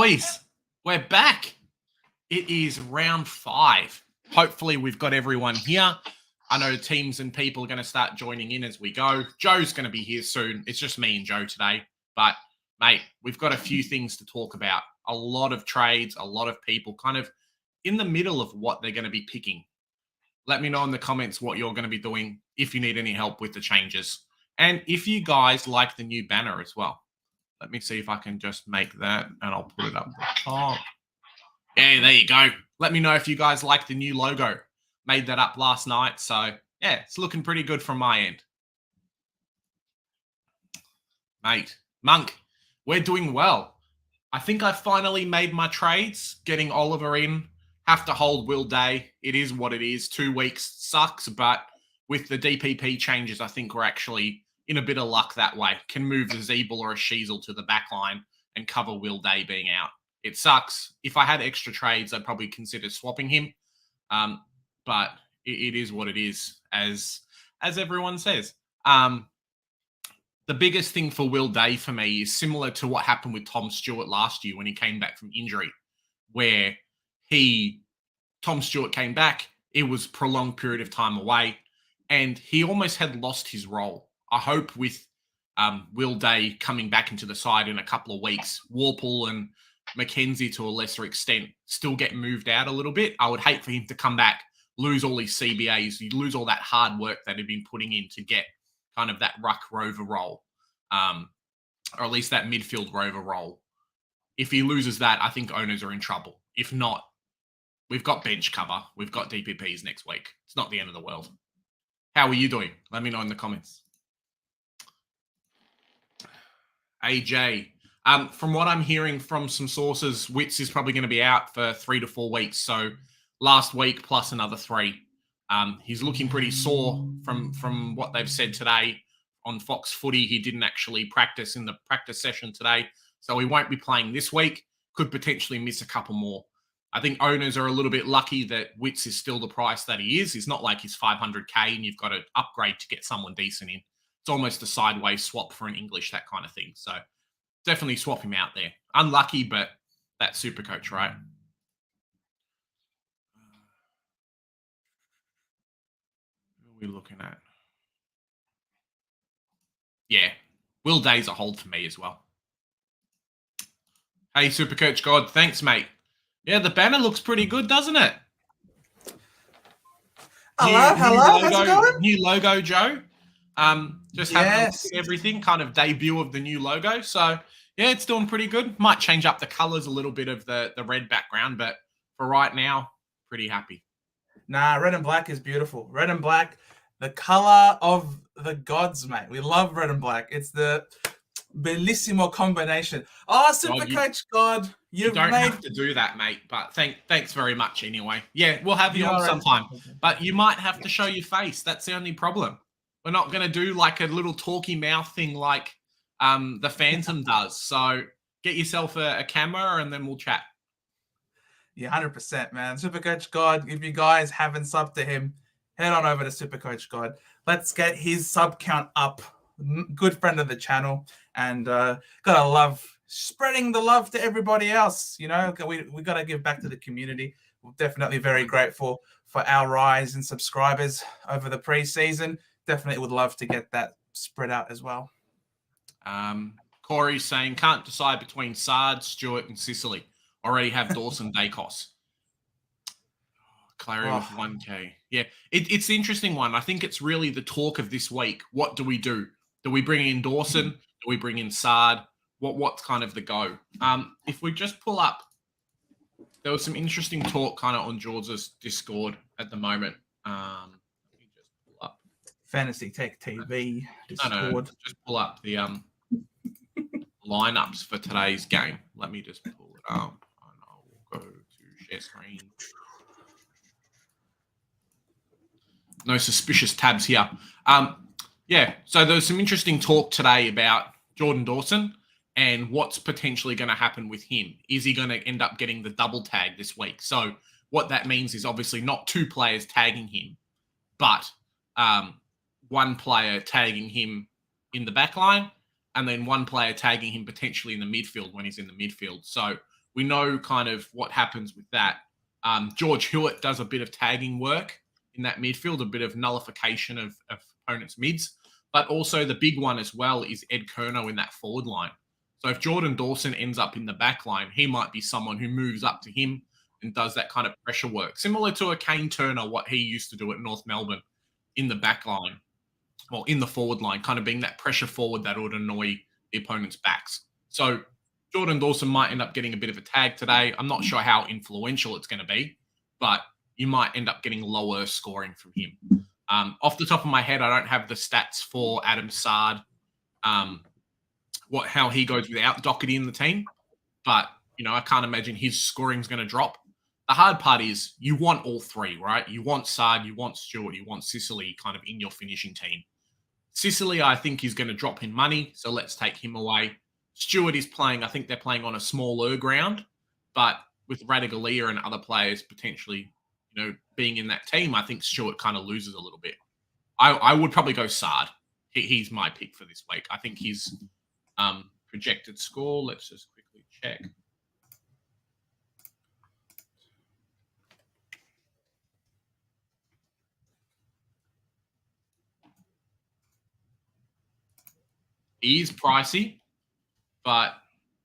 Boys, we're back. It is round 5. Hopefully, we've got everyone here. I know teams and people are going to start joining in as we go. Joe's going to be here soon. It's just me and Joe today. But, mate, we've got a few things to talk about. A lot of trades, a lot of people kind of in the middle of what they're going to be picking. Let me know in the comments what you're going to be doing if you need any help with the changes. And if you guys like the new banner as well. Let me see if I can just make that and I'll put it up the top. Yeah, there you go. Let me know if you guys like the new logo. Made that up last night. So, yeah, it's looking pretty good from my end. Mate, Monk, we're doing well. I think I finally made my trades. Getting Oliver in. Have to hold Will Day. It is what it is. 2 weeks sucks, but with the DPP changes, I think we're actually in a bit of luck that way. Can move a Zeeble or a Sheasel to the back line and cover Will Day being out. It sucks. If I had extra trades, I'd probably consider swapping him. But it is what it is, as everyone says. The biggest thing for Will Day for me is similar to what happened with Tom Stewart last year when he came back from injury, where Tom Stewart came back. It was a prolonged period of time away, and he almost had lost his role. I hope with Will Day coming back into the side in a couple of weeks, Warple and Mackenzie to a lesser extent still get moved out a little bit. I would hate for him to come back, lose all his CBAs, you lose all that hard work that he'd been putting in to get kind of that ruck rover role, or at least that midfield rover role. If he loses that, I think owners are in trouble. If not, we've got bench cover. We've got DPPs next week. It's not the end of the world. How are you doing? Let me know in the comments. AJ, from what I'm hearing from some sources, Witz is probably going to be out for 3 to 4 weeks. So last week plus another 3. He's looking pretty sore from what they've said today on Fox Footy. He didn't actually practice in the practice session today, so he won't be playing this week. Could potentially miss a couple more. I think owners are a little bit lucky that Witz is still the price that he is. It's not like he's 500K and you've got to upgrade to get someone decent in. It's almost a sideways swap for an English, that kind of thing. So definitely swap him out there. Unlucky, but that's super coach, right? Who are we looking at? Yeah, Will Day's a hold for me as well. Hey, Supercoach God. Thanks, mate. Yeah, the banner looks pretty good, doesn't it? Hello, how's it going? New logo, Joe. Just having a look at everything, kind of debut of the new logo. So, yeah, it's doing pretty good. Might change up the colors a little bit of the red background, but for right now, pretty happy. Nah, red and black is beautiful. Red and black, the color of the gods, mate. We love red and black. It's the bellissimo combination. Oh, Supercoach God, you don't have to do that, mate. But thanks very much anyway. Yeah, we'll have you on sometime. But you might have to show your face. That's the only problem. We're not going to do like a little talky mouth thing like the Phantom does. So get yourself a camera and then we'll chat. Yeah, 100%, man. Supercoach God, if you guys haven't subbed to him, head on over to Supercoach God. Let's get his sub count up. Good friend of the channel. And gotta love spreading the love to everybody else. You know, we gotta give back to the community. We're definitely very grateful for our rise in subscribers over the preseason. Definitely would love to get that spread out as well. Corey's saying can't decide between Sard, Stewart, and Sicily. Already have Dawson Dacos. Clary with 1K. Yeah, it's the interesting one. I think it's really the talk of this week. What do we do? Do we bring in Dawson? Do we bring in Sard? What's kind of the go? If we just pull up, there was some interesting talk kind of on George's Discord at the moment. Let me just pull up. Fantasy Tech TV Discord. No, just pull up the lineups for today's game. Let me just pull it up. And I'll go to share screen. No suspicious tabs here. Yeah, so there was some interesting talk today about Jordan Dawson and what's potentially going to happen with him. Is he going to end up getting the double tag this week? So what that means is obviously not 2 players tagging him, but 1 player tagging him in the back line and then 1 player tagging him potentially in the midfield when he's in the midfield. So we know kind of what happens with that. George Hewitt does a bit of tagging work in that midfield, a bit of nullification of opponents' mids. But also the big one as well is Ed Kerno in that forward line. So if Jordan Dawson ends up in the back line, he might be someone who moves up to him and does that kind of pressure work, similar to a Kane Turner, what he used to do at North Melbourne in the back line, or in the forward line, kind of being that pressure forward that would annoy the opponent's backs. So Jordan Dawson might end up getting a bit of a tag today. I'm not sure how influential it's going to be, but you might end up getting lower scoring from him. Off the top of my head, I don't have the stats for Adam Sard, how he goes without Doherty in the team, but I can't imagine his scoring's going to drop. The hard part is you want all three, right? You want Sard, you want Stewart, you want Sicily kind of in your finishing team. Sicily, I think, is going to drop in money, so let's take him away. Stewart is playing, I think they're playing on a smaller ground, but with Radigalia and other players potentially, being in that team, I think Stewart kind of loses a little bit. I would probably go Sard. He's my pick for this week. I think his projected score, let's just quickly check. He is pricey, but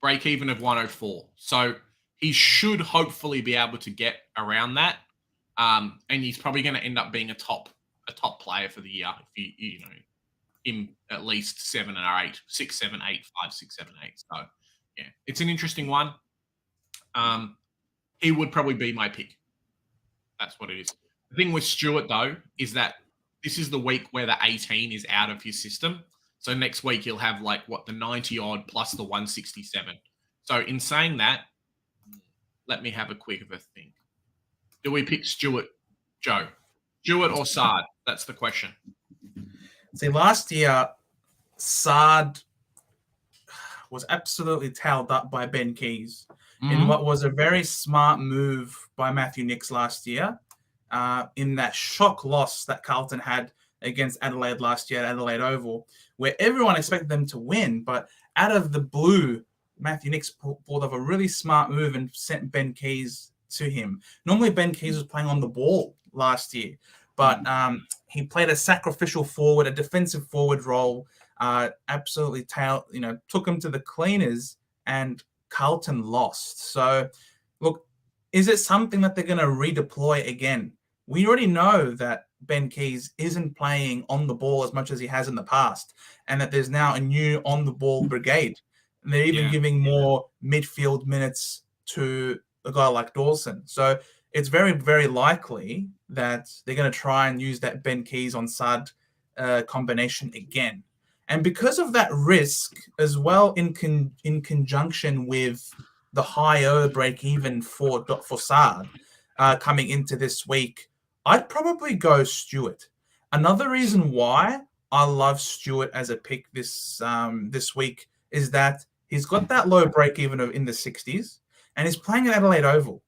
break even of 104. So he should hopefully be able to get around that. And he's probably going to end up being a top player for the year if him at least 7 or 8, 6, 7, 8, 5, 6, 7, 8. So yeah, it's an interesting one. He would probably be my pick. That's what it is. The thing with Stewart though is that this is the week where the 18 is out of his system. So next week he'll have the 90 odd plus the 167. So in saying that, let me have a quick of a think. Do we pick Stewart, Joe? Stewart or Sard? That's the question. See, last year, Sard was absolutely tailed up by Ben Keys in what was a very smart move by Matthew Nicks last year in that shock loss that Carlton had against Adelaide last year at Adelaide Oval, where everyone expected them to win, but out of the blue, Matthew Nicks pulled off a really smart move and sent Ben Keys to him. Normally, Ben Keys was playing on the ball last year, but he played a sacrificial forward, a defensive forward role, absolutely took him to the cleaners, and Carlton lost. So, look, is it something that they're going to redeploy again? We already know that Ben Keys isn't playing on the ball as much as he has in the past, and that there's now a new on-the-ball brigade. And they're even giving more midfield minutes to a guy like Dawson. So it's very, very likely that they're going to try and use that Ben Keys on Sard combination again. And because of that risk, as well, in conjunction with the higher break-even for Sard coming into this week, I'd probably go Stewart. Another reason why I love Stewart as a pick this week is that he's got that low break-even in the 60s, and he's playing at Adelaide Oval.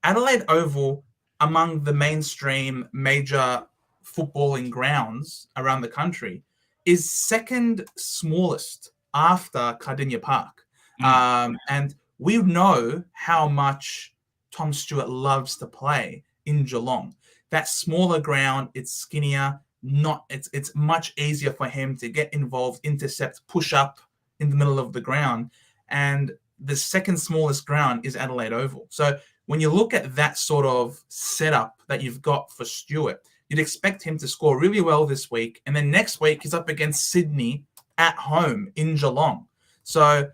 Adelaide Oval, among the mainstream major footballing grounds around the country, is second smallest after Cardinia Park. And we know how much Tom Stewart loves to play in Geelong. That smaller ground, it's skinnier, it's much easier for him to get involved, intercept, push up in the middle of the ground. And the second smallest ground is Adelaide Oval. So when you look at that sort of setup that you've got for Stewart, you'd expect him to score really well this week. And then next week, he's up against Sydney at home in Geelong. So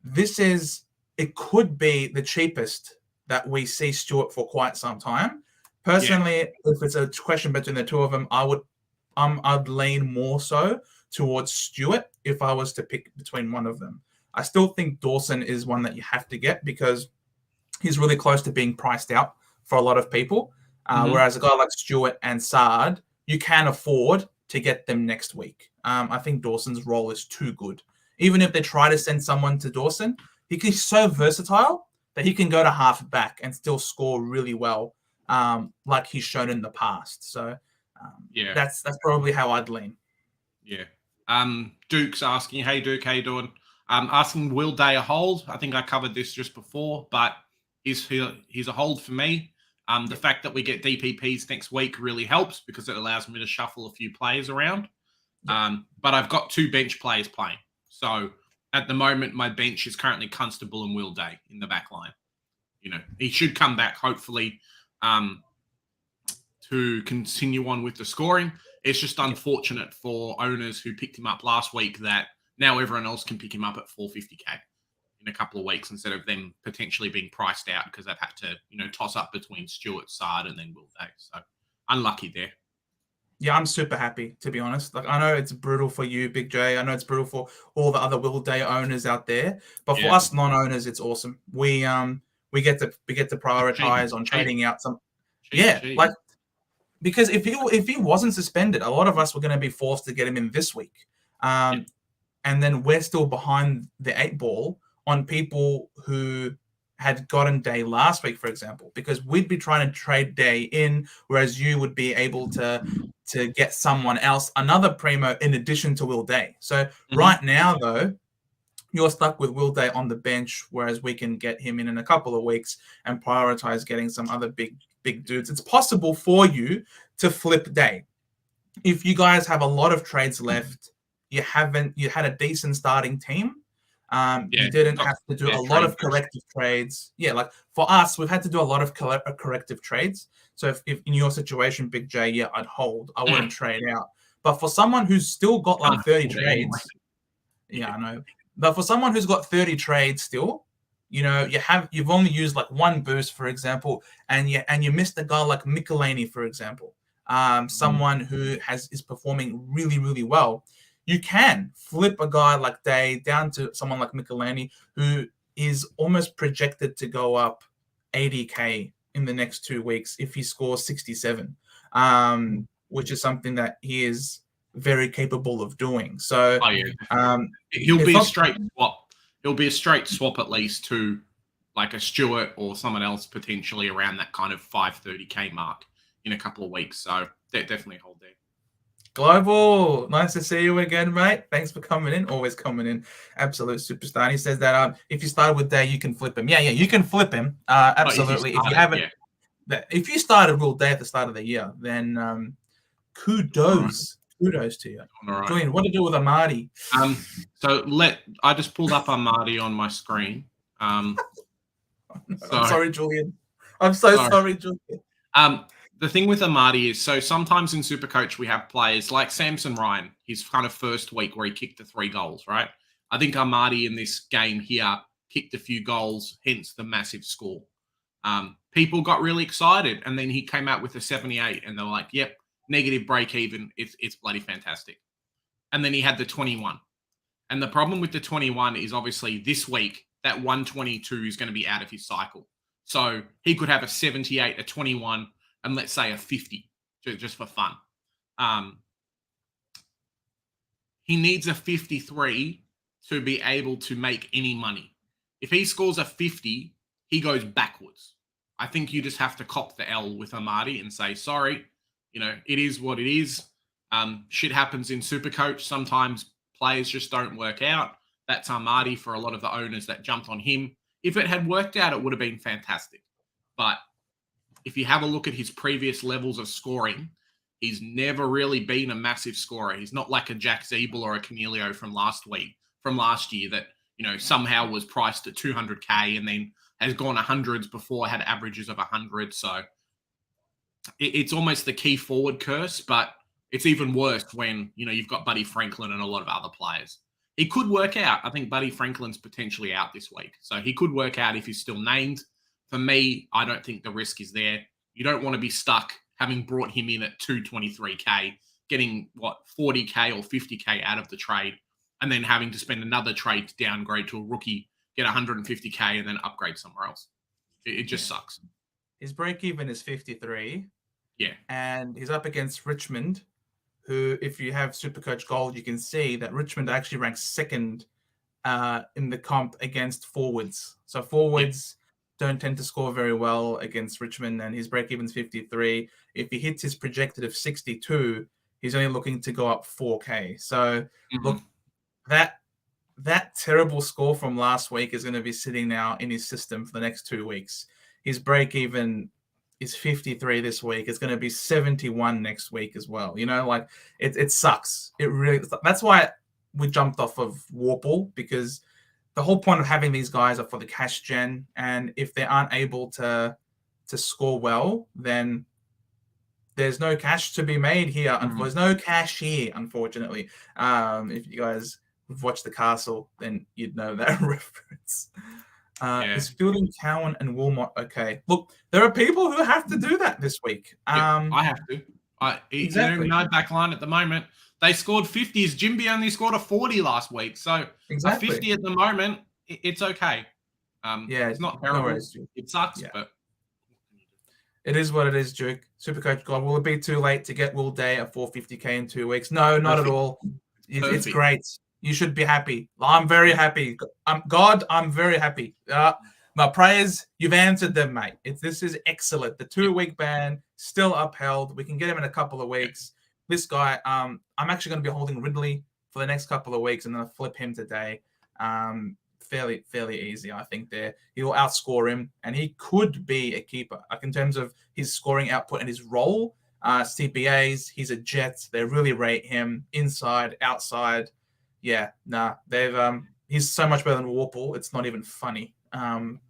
it could be the cheapest that we see Stewart for quite some time. Personally, if it's a question between the two of them, I'd lean more so towards Stewart if I was to pick between one of them. I still think Dawson is one that you have to get because he's really close to being priced out for a lot of people. Whereas a guy like Stewart and Sard, you can afford to get them next week. I think Dawson's role is too good. Even if they try to send someone to Dawson, he's so versatile that he can go to half back and still score really well, like he's shown in the past. So that's probably how I'd lean. Yeah. Duke's asking, hey Duke, how you doing? Asking, will Day hold? I think I covered this just before, but he's a hold for me. The fact that we get DPPs next week really helps because it allows me to shuffle a few players around. But I've got 2 bench players playing. So at the moment, my bench is currently Constable and Will Day in the back line. He should come back, hopefully, to continue on with the scoring. It's just unfortunate for owners who picked him up last week that now everyone else can pick him up at 450k in a couple of weeks instead of them potentially being priced out because they've had to, toss up between Stuart, Sard, and then Will Day. So unlucky there. Yeah, I'm super happy, to be honest. Like, I know it's brutal for you, Big J. I know it's brutal for all the other Will Day owners out there, but for us non-owners, it's awesome. We get to prioritize on trading out some. Like, because if he wasn't suspended, a lot of us were going to be forced to get him in this week, and then we're still behind the 8 ball on people who had gotten Day last week, for example, because we'd be trying to trade Day in, whereas you would be able to get someone else, another primo, in addition to Will Day. So right now, though, you're stuck with Will Day on the bench, whereas we can get him in a couple of weeks and prioritize getting some other big dudes. It's possible for you to flip Day. If you guys have a lot of trades left, you had a decent starting team, you didn't have to do a lot of corrective trades. Yeah, like for us, we've had to do a lot of corrective trades. So if in your situation, Big J, I'd hold. I wouldn't trade out. But for someone who's still got like 30 trades, I know. But for someone who's got 30 trades still, you've only used like 1 boost, for example, and you missed a guy like Michelini, for example, someone who is performing really, really well. You can flip a guy like Day down to someone like Michelini, who is almost projected to go up 80k in the next 2 weeks if he scores 67, which is something that he is very capable of doing. So he'll be a straight swap. He'll be a straight swap at least to like a Stewart or someone else potentially around that kind of 530k mark in a couple of weeks. So definitely hold there. Global, nice to see you again, mate. Thanks for coming in. Always coming in. Absolute superstar. And he says that if you started with Day, you can flip him. Yeah, you can flip him. Absolutely. If you haven't, if you started Will Day at the start of the year, then kudos. Kudos to you. Right. Julian, what to do with Amadi? I just pulled up Amadi on my screen. I'm sorry, Julian. I'm so sorry, Julian. The thing with Amadi is, so sometimes in Supercoach we have players like Samson Ryan, his kind of first week where he kicked the 3 goals, right? I think Amadi in this game here kicked a few goals, hence the massive score. People got really excited, and then he came out with a 78, and they were like, yep, negative break even, it's bloody fantastic. And then he had the 21. And the problem with the 21 is obviously this week, that 122 is going to be out of his cycle. So he could have a 78, a 21, and let's say a 50, just for fun. He needs a 53 to be able to make any money. If he scores a 50, he goes backwards. I think you just have to cop the L with Amadi and say, sorry, it is what it is. Shit happens in Supercoach. Sometimes players just don't work out. That's Amadi for a lot of the owners that jumped on him. If it had worked out, it would have been fantastic. But if you have a look at his previous levels of scoring, he's never really been a massive scorer. He's not like a Jack Zeeble or a Cornelio from last year that, somehow was priced at 200k and then has gone hundreds before, had averages of 100. So it's almost the key forward curse, but it's even worse when, you've got Buddy Franklin and a lot of other players. He could work out. I think Buddy Franklin's potentially out this week. So he could work out if he's still named. For me, I don't think the risk is there. You don't want to be stuck having brought him in at 223k, getting 40k or 50k out of the trade, and then having to spend another trade to downgrade to a rookie, get 150k, and then upgrade somewhere else. It just sucks. His break even is 53. Yeah. And he's up against Richmond, who, if you have Supercoach Gold, you can see that Richmond actually ranks second in the comp against forwards. So forwards don't tend to score very well against Richmond, and his break even's 53. If he hits his projected of 62, he's only looking to go up 4k. So look, that terrible score from last week is going to be sitting now in his system for the next 2 weeks. his break even is 53 this week. It's going to be 71 next week as well. You know, like it sucks. It really. That's why we jumped off of Warple, because the whole point of having these guys are for the cash gen, and if they aren't able to score well, then there's no cash to be made here. There's no cash here, unfortunately. If you guys have watched The Castle, then you'd know that reference. Is fielding Cowan and Wilmot okay? Look, there are people who have to do that this week. I have to. Exactly. No back line at the moment. They scored 50s. Jimby only scored a 40 last week. So a 50 at the moment, it's okay. It's not terrible. No, it sucks, but it is what it is, Duke. Supercoach God, will it be too late to get Will Day at 450k in 2 weeks? No, not at all. It's great. You should be happy. I'm very happy. God, I'm very happy. My prayers, you've answered them, mate. This is excellent. The 2-week ban still upheld. We can get him in a couple of weeks. This guy, I'm actually going to be holding Ridley for the next couple of weeks, and then I'll flip him today. Fairly easy, I think. There, he will outscore him, and he could be a keeper. Like in terms of his scoring output and his role, CPAs, he's a Jet. They really rate him inside, outside. Yeah, he's so much better than Warple. It's not even funny. I'm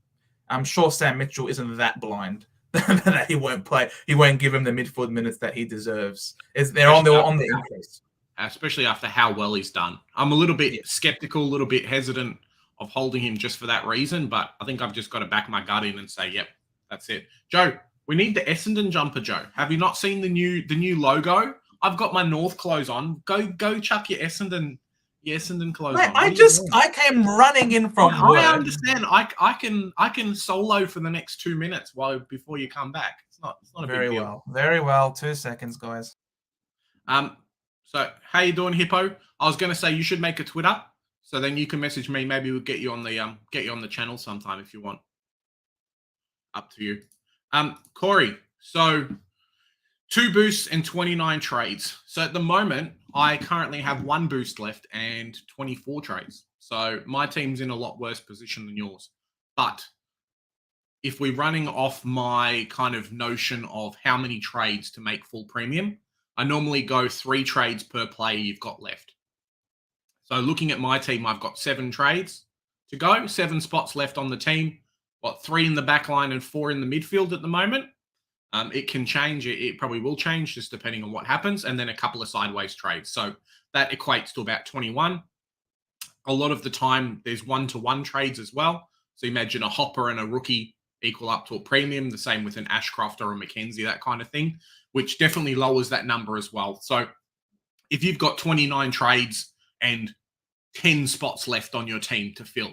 sure Sam Mitchell isn't that blind that he won't play. He won't give him the midfield minutes that he deserves. They're on the increase. Especially after how well he's done. I'm a little bit skeptical, a little bit hesitant of holding him just for that reason, but I think I've just got to back my gut in and say, yep, that's it. Joe, we need the Essendon jumper, Joe. Have you not seen the new logo? I've got my North clothes on. Go chuck your Essendon clothes on. I came running in from work. I understand. I can solo for the next 2 minutes before you come back. It's not a big deal. Very well. 2 seconds, guys. So how you doing, Hippo? I was going to say you should make a Twitter, so then you can message me. Maybe we'll get you on the channel sometime if you want. Up to you. Corey. So 2 boosts and 29 trades. So at the moment, I currently have 1 boost left and 24 trades. So my team's in a lot worse position than yours. But if we're running off my kind of notion of how many trades to make full premium, I normally go 3 trades per player you've got left. So looking at my team, I've got 7 trades to go, 7 spots left on the team. Got 3 in the back line and 4 in the midfield at the moment. It can change. It probably will change just depending on what happens. And then a couple of sideways trades. So that equates to about 21. A lot of the time, there's 1-to-1 trades as well. So imagine a Hopper and a rookie equal up to a premium. The same with an Ashcroft or a McKenzie, that kind of thing, which definitely lowers that number as well. So if you've got 29 trades and 10 spots left on your team to fill,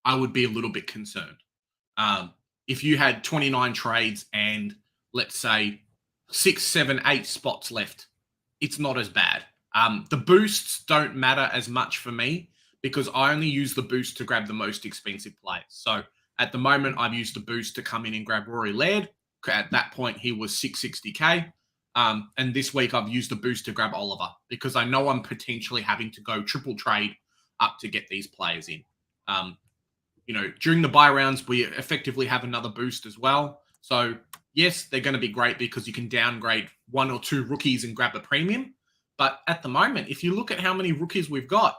I would be a little bit concerned. If you had 29 trades and let's say 6, 7, 8 spots left, it's not as bad. The boosts don't matter as much for me because I only use the boost to grab the most expensive players. So at the moment, I've used the boost to come in and grab Rory Laird. At that point, he was 660k. And this week, I've used the boost to grab Oliver because I know I'm potentially having to go triple trade up to get these players in. During the buy rounds, we effectively have another boost as well. So yes, they're going to be great because you can downgrade 1 or 2 rookies and grab a premium. But at the moment, if you look at how many rookies we've got,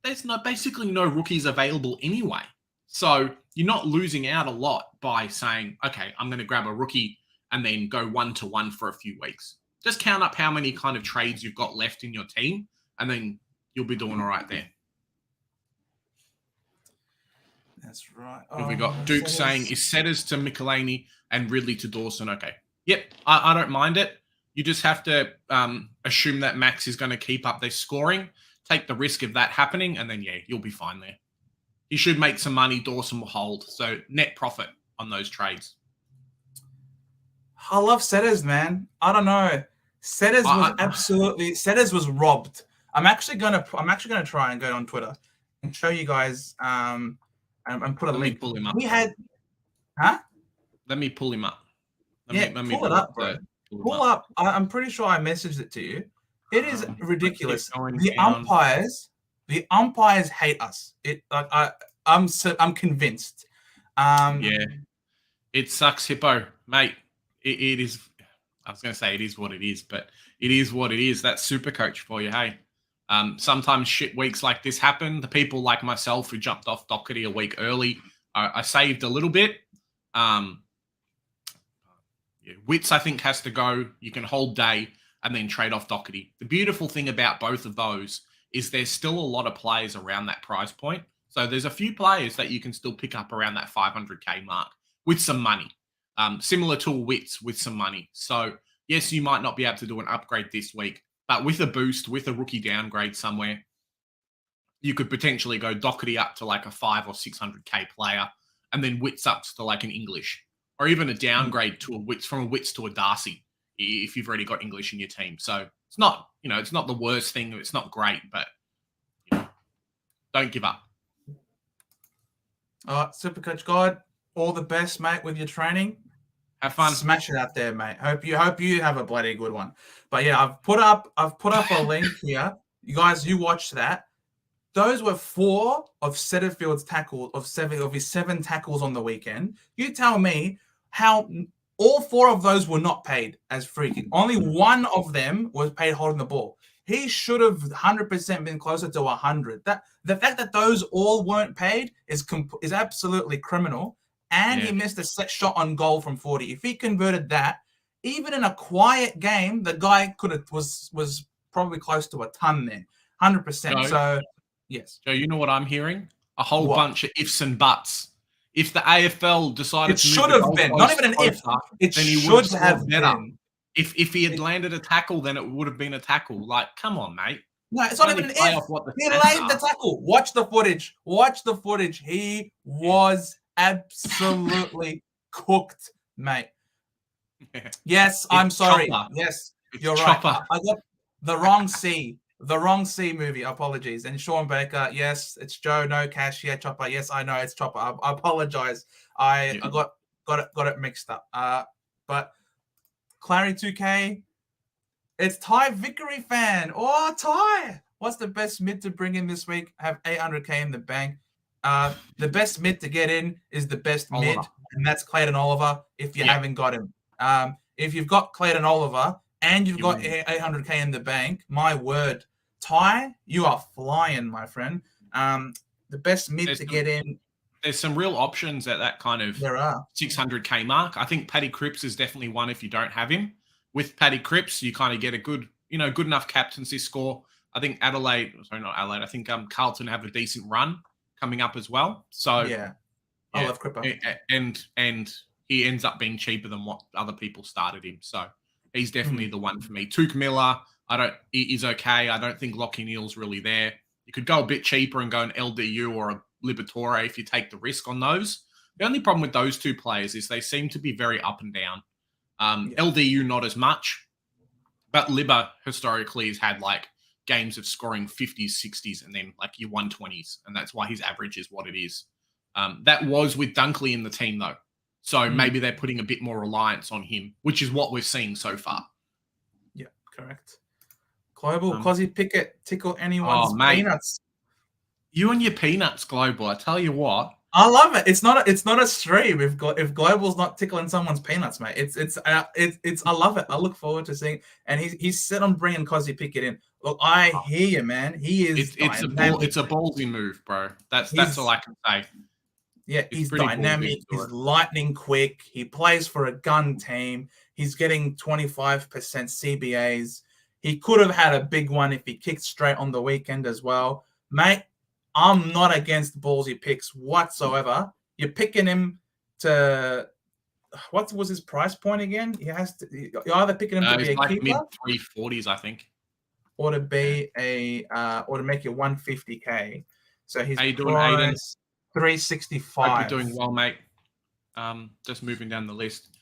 there's basically no rookies available anyway. So you're not losing out a lot by saying, okay, I'm going to grab a rookie and then go 1-to-1 for a few weeks. Just count up how many kind of trades you've got left in your team, and then you'll be doing all right there. That's right. We got Duke saying, is Setters to Michelini and Ridley to Dawson okay? Yep, I don't mind it. You just have to assume that Max is going to keep up their scoring, take the risk of that happening, and then, yeah, you'll be fine there. You should make some money. Dawson will hold. So net profit on those trades. I love Setters, man. I don't know. Setters was robbed. I'm actually gonna try and go on Twitter and show you guys and put a link. Pull him up. We had, huh? Let me pull him up. Let me pull it up, bro. Pull up. I'm pretty sure I messaged it to you. It is ridiculous. The umpires hate us. I'm convinced. Yeah, It sucks, Hippo, mate. It is. I was going to say it is what it is, but it is what it is. That's super coach for you, hey. Sometimes shit weeks like this happen. The people like myself who jumped off Doherty a week early, I saved a little bit. Wits, I think, has to go. You can hold Day and then trade off Doherty. The beautiful thing about both of those is there's still a lot of players around that price point. So there's a few players that you can still pick up around that 500k mark with some money, similar to Wits with some money. So yes, you might not be able to do an upgrade this week, but with a boost, with a rookie downgrade somewhere, you could potentially go Doherty up to like a 500 or 600k player, and then Wits up to like an English, or even a downgrade to a Wits, from a Wits to a Darcy if you've already got English in your team. So it's not, it's not the worst thing. It's not great, but don't give up. All right, Supercoach God, all the best, mate, with your training. Have fun. Smash it out there, mate. Hope you have a bloody good one. But yeah, I've put up a link here. You guys, you watch that. Those were 4 of Setterfield's tackles of his 7 tackles on the weekend. You tell me how all 4 of those were not paid as free kick. Only 1 of them was paid holding the ball. He should have 100% been closer to 100. That the fact that those all weren't paid is absolutely criminal. And he missed a set shot on goal from 40. If he converted that, even in a quiet game, the guy was probably close to a ton there, 100%. So, yes. Joe, you know what I'm hearing? A whole bunch of ifs and buts. If the AFL decided to move the been not even an if. It should have been. If he had landed a tackle, then it would have been a tackle. Like, come on, mate. No, it's not even an if. He laid the tackle. Watch the footage. He was absolutely cooked, mate. Yes, I'm sorry. Chopper. Yes, you're right. I got the wrong C. The wrong C movie. Apologies. And Sean Baker. Yes, it's Joe. No cash. Yeah, Chopper. Yes, I know it's Chopper. I apologize. I got it mixed up. But Clary 2K. It's Ty Vickery fan. Oh, Ty. What's the best mid to bring in this week? Have 800k in the bank. The best mid to get in is the best mid, and that's Clayton Oliver if you haven't got him. If you've got Clayton Oliver and you've got 800k in the bank, my word, Ty, you are flying, my friend. The best mid to get in. There's some real options at that kind of 600k mark. I think Paddy Cripps is definitely one if you don't have him. With Paddy Cripps, you kind of get a good enough captaincy score. I think I think Carlton have a decent run coming up as well. So I love Cripper. And he ends up being cheaper than what other people started him. So he's definitely the one for me. Tuke Miller, is okay. I don't think Lockie Neal's really there. You could go a bit cheaper and go an LDU or a Liberatore if you take the risk on those. The only problem with those 2 players is they seem to be very up and down. LDU not as much, but Libba historically has had like games of scoring 50s, 60s, and then like your 120s, and that's why his average is what it is. That was with Dunkley in the team though, so maybe they're putting a bit more reliance on him, which is what we're seeing so far. Yeah, correct. Global, Cozzy Pickett tickle anyone's peanuts. You and your peanuts, Global. I tell you what. I love it. It's not a stream if Global's not tickling someone's peanuts, mate. It's I love it. I look forward to seeing. And he's set on bringing Cozzy Pickett in. Look, I hear you, man. He is. It's a ballsy move, bro. That's all I can say. Yeah, he's dynamic. He's lightning quick. He plays for a gun team. He's getting 25% CBAs. He could have had a big one if he kicked straight on the weekend as well, mate. I'm not against ballsy picks whatsoever. You're picking him to what was his price point again? You're either picking him to be a keeper, mid 340s, I think, or to be or to make you 150k. So his price Aiden? 365. Hope you're doing well, mate. Just moving down the list.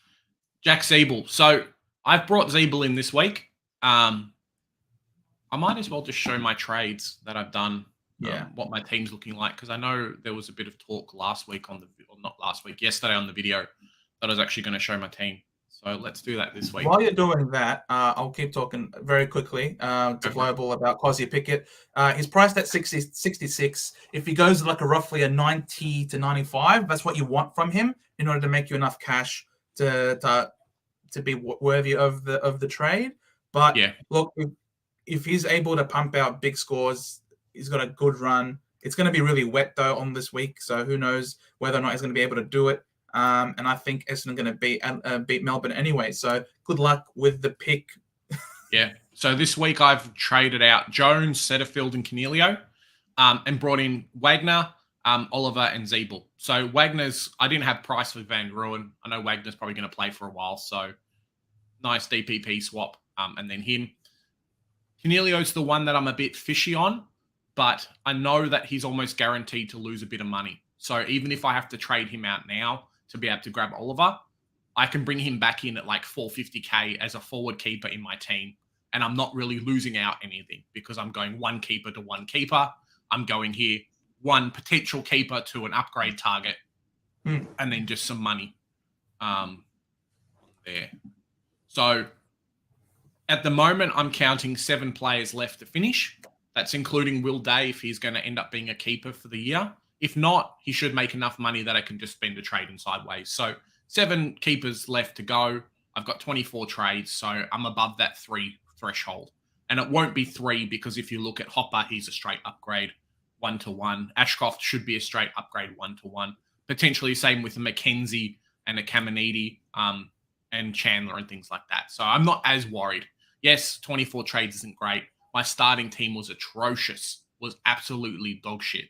Jack Zeeble. So I've brought Zeeble in this week. I might as well just show my trades that I've done. What my team's looking like, because I know there was a bit of talk yesterday on the video that I was actually going to show my team. So So let's do that this week. While you're doing that, I'll keep talking very quickly to Global about Quasi Pickett. He's priced at 66. If he goes like roughly a 90 to 95, that's what you want from him in order to make you enough cash to be worthy of the trade. But look, if he's able to pump out big scores, he's got a good run. It's going to be really wet though on this week, so who knows whether or not he's going to be able to do it. And I think Essendon are going to beat Melbourne anyway. So good luck with the pick. Yeah. So this week I've traded out Jones, Setterfield, and Cornelio, and brought in Wagner, Oliver, and Zeeble. So Wagner's, I didn't have price for Van Ruin. I know Wagner's probably going to play for a while, so nice DPP swap, and then him. Cornelio's the one that I'm a bit fishy on, but I know that he's almost guaranteed to lose a bit of money. So even if I have to trade him out now to be able to grab Oliver, I can bring him back in at like 450k as a forward keeper in my team. And I'm not really losing out anything because I'm going one keeper to one keeper. I'm going here one potential keeper to an upgrade target, and then just some money there. So at the moment, I'm counting 7 players left to finish. That's including Will Day if he's going to end up being a keeper for the year. If not, he should make enough money that I can just spend a trade in sideways. So 7 keepers left to go. I've got 24 trades, so I'm above that 3 threshold. And it won't be 3 because if you look at Hopper, he's a straight upgrade 1-to-1. Ashcroft should be a straight upgrade 1-to-1. Potentially same with a Mackenzie and a Caminiti and Chandler and things like that. So I'm not as worried. Yes, 24 trades isn't great. My starting team was atrocious, was absolutely dog shit.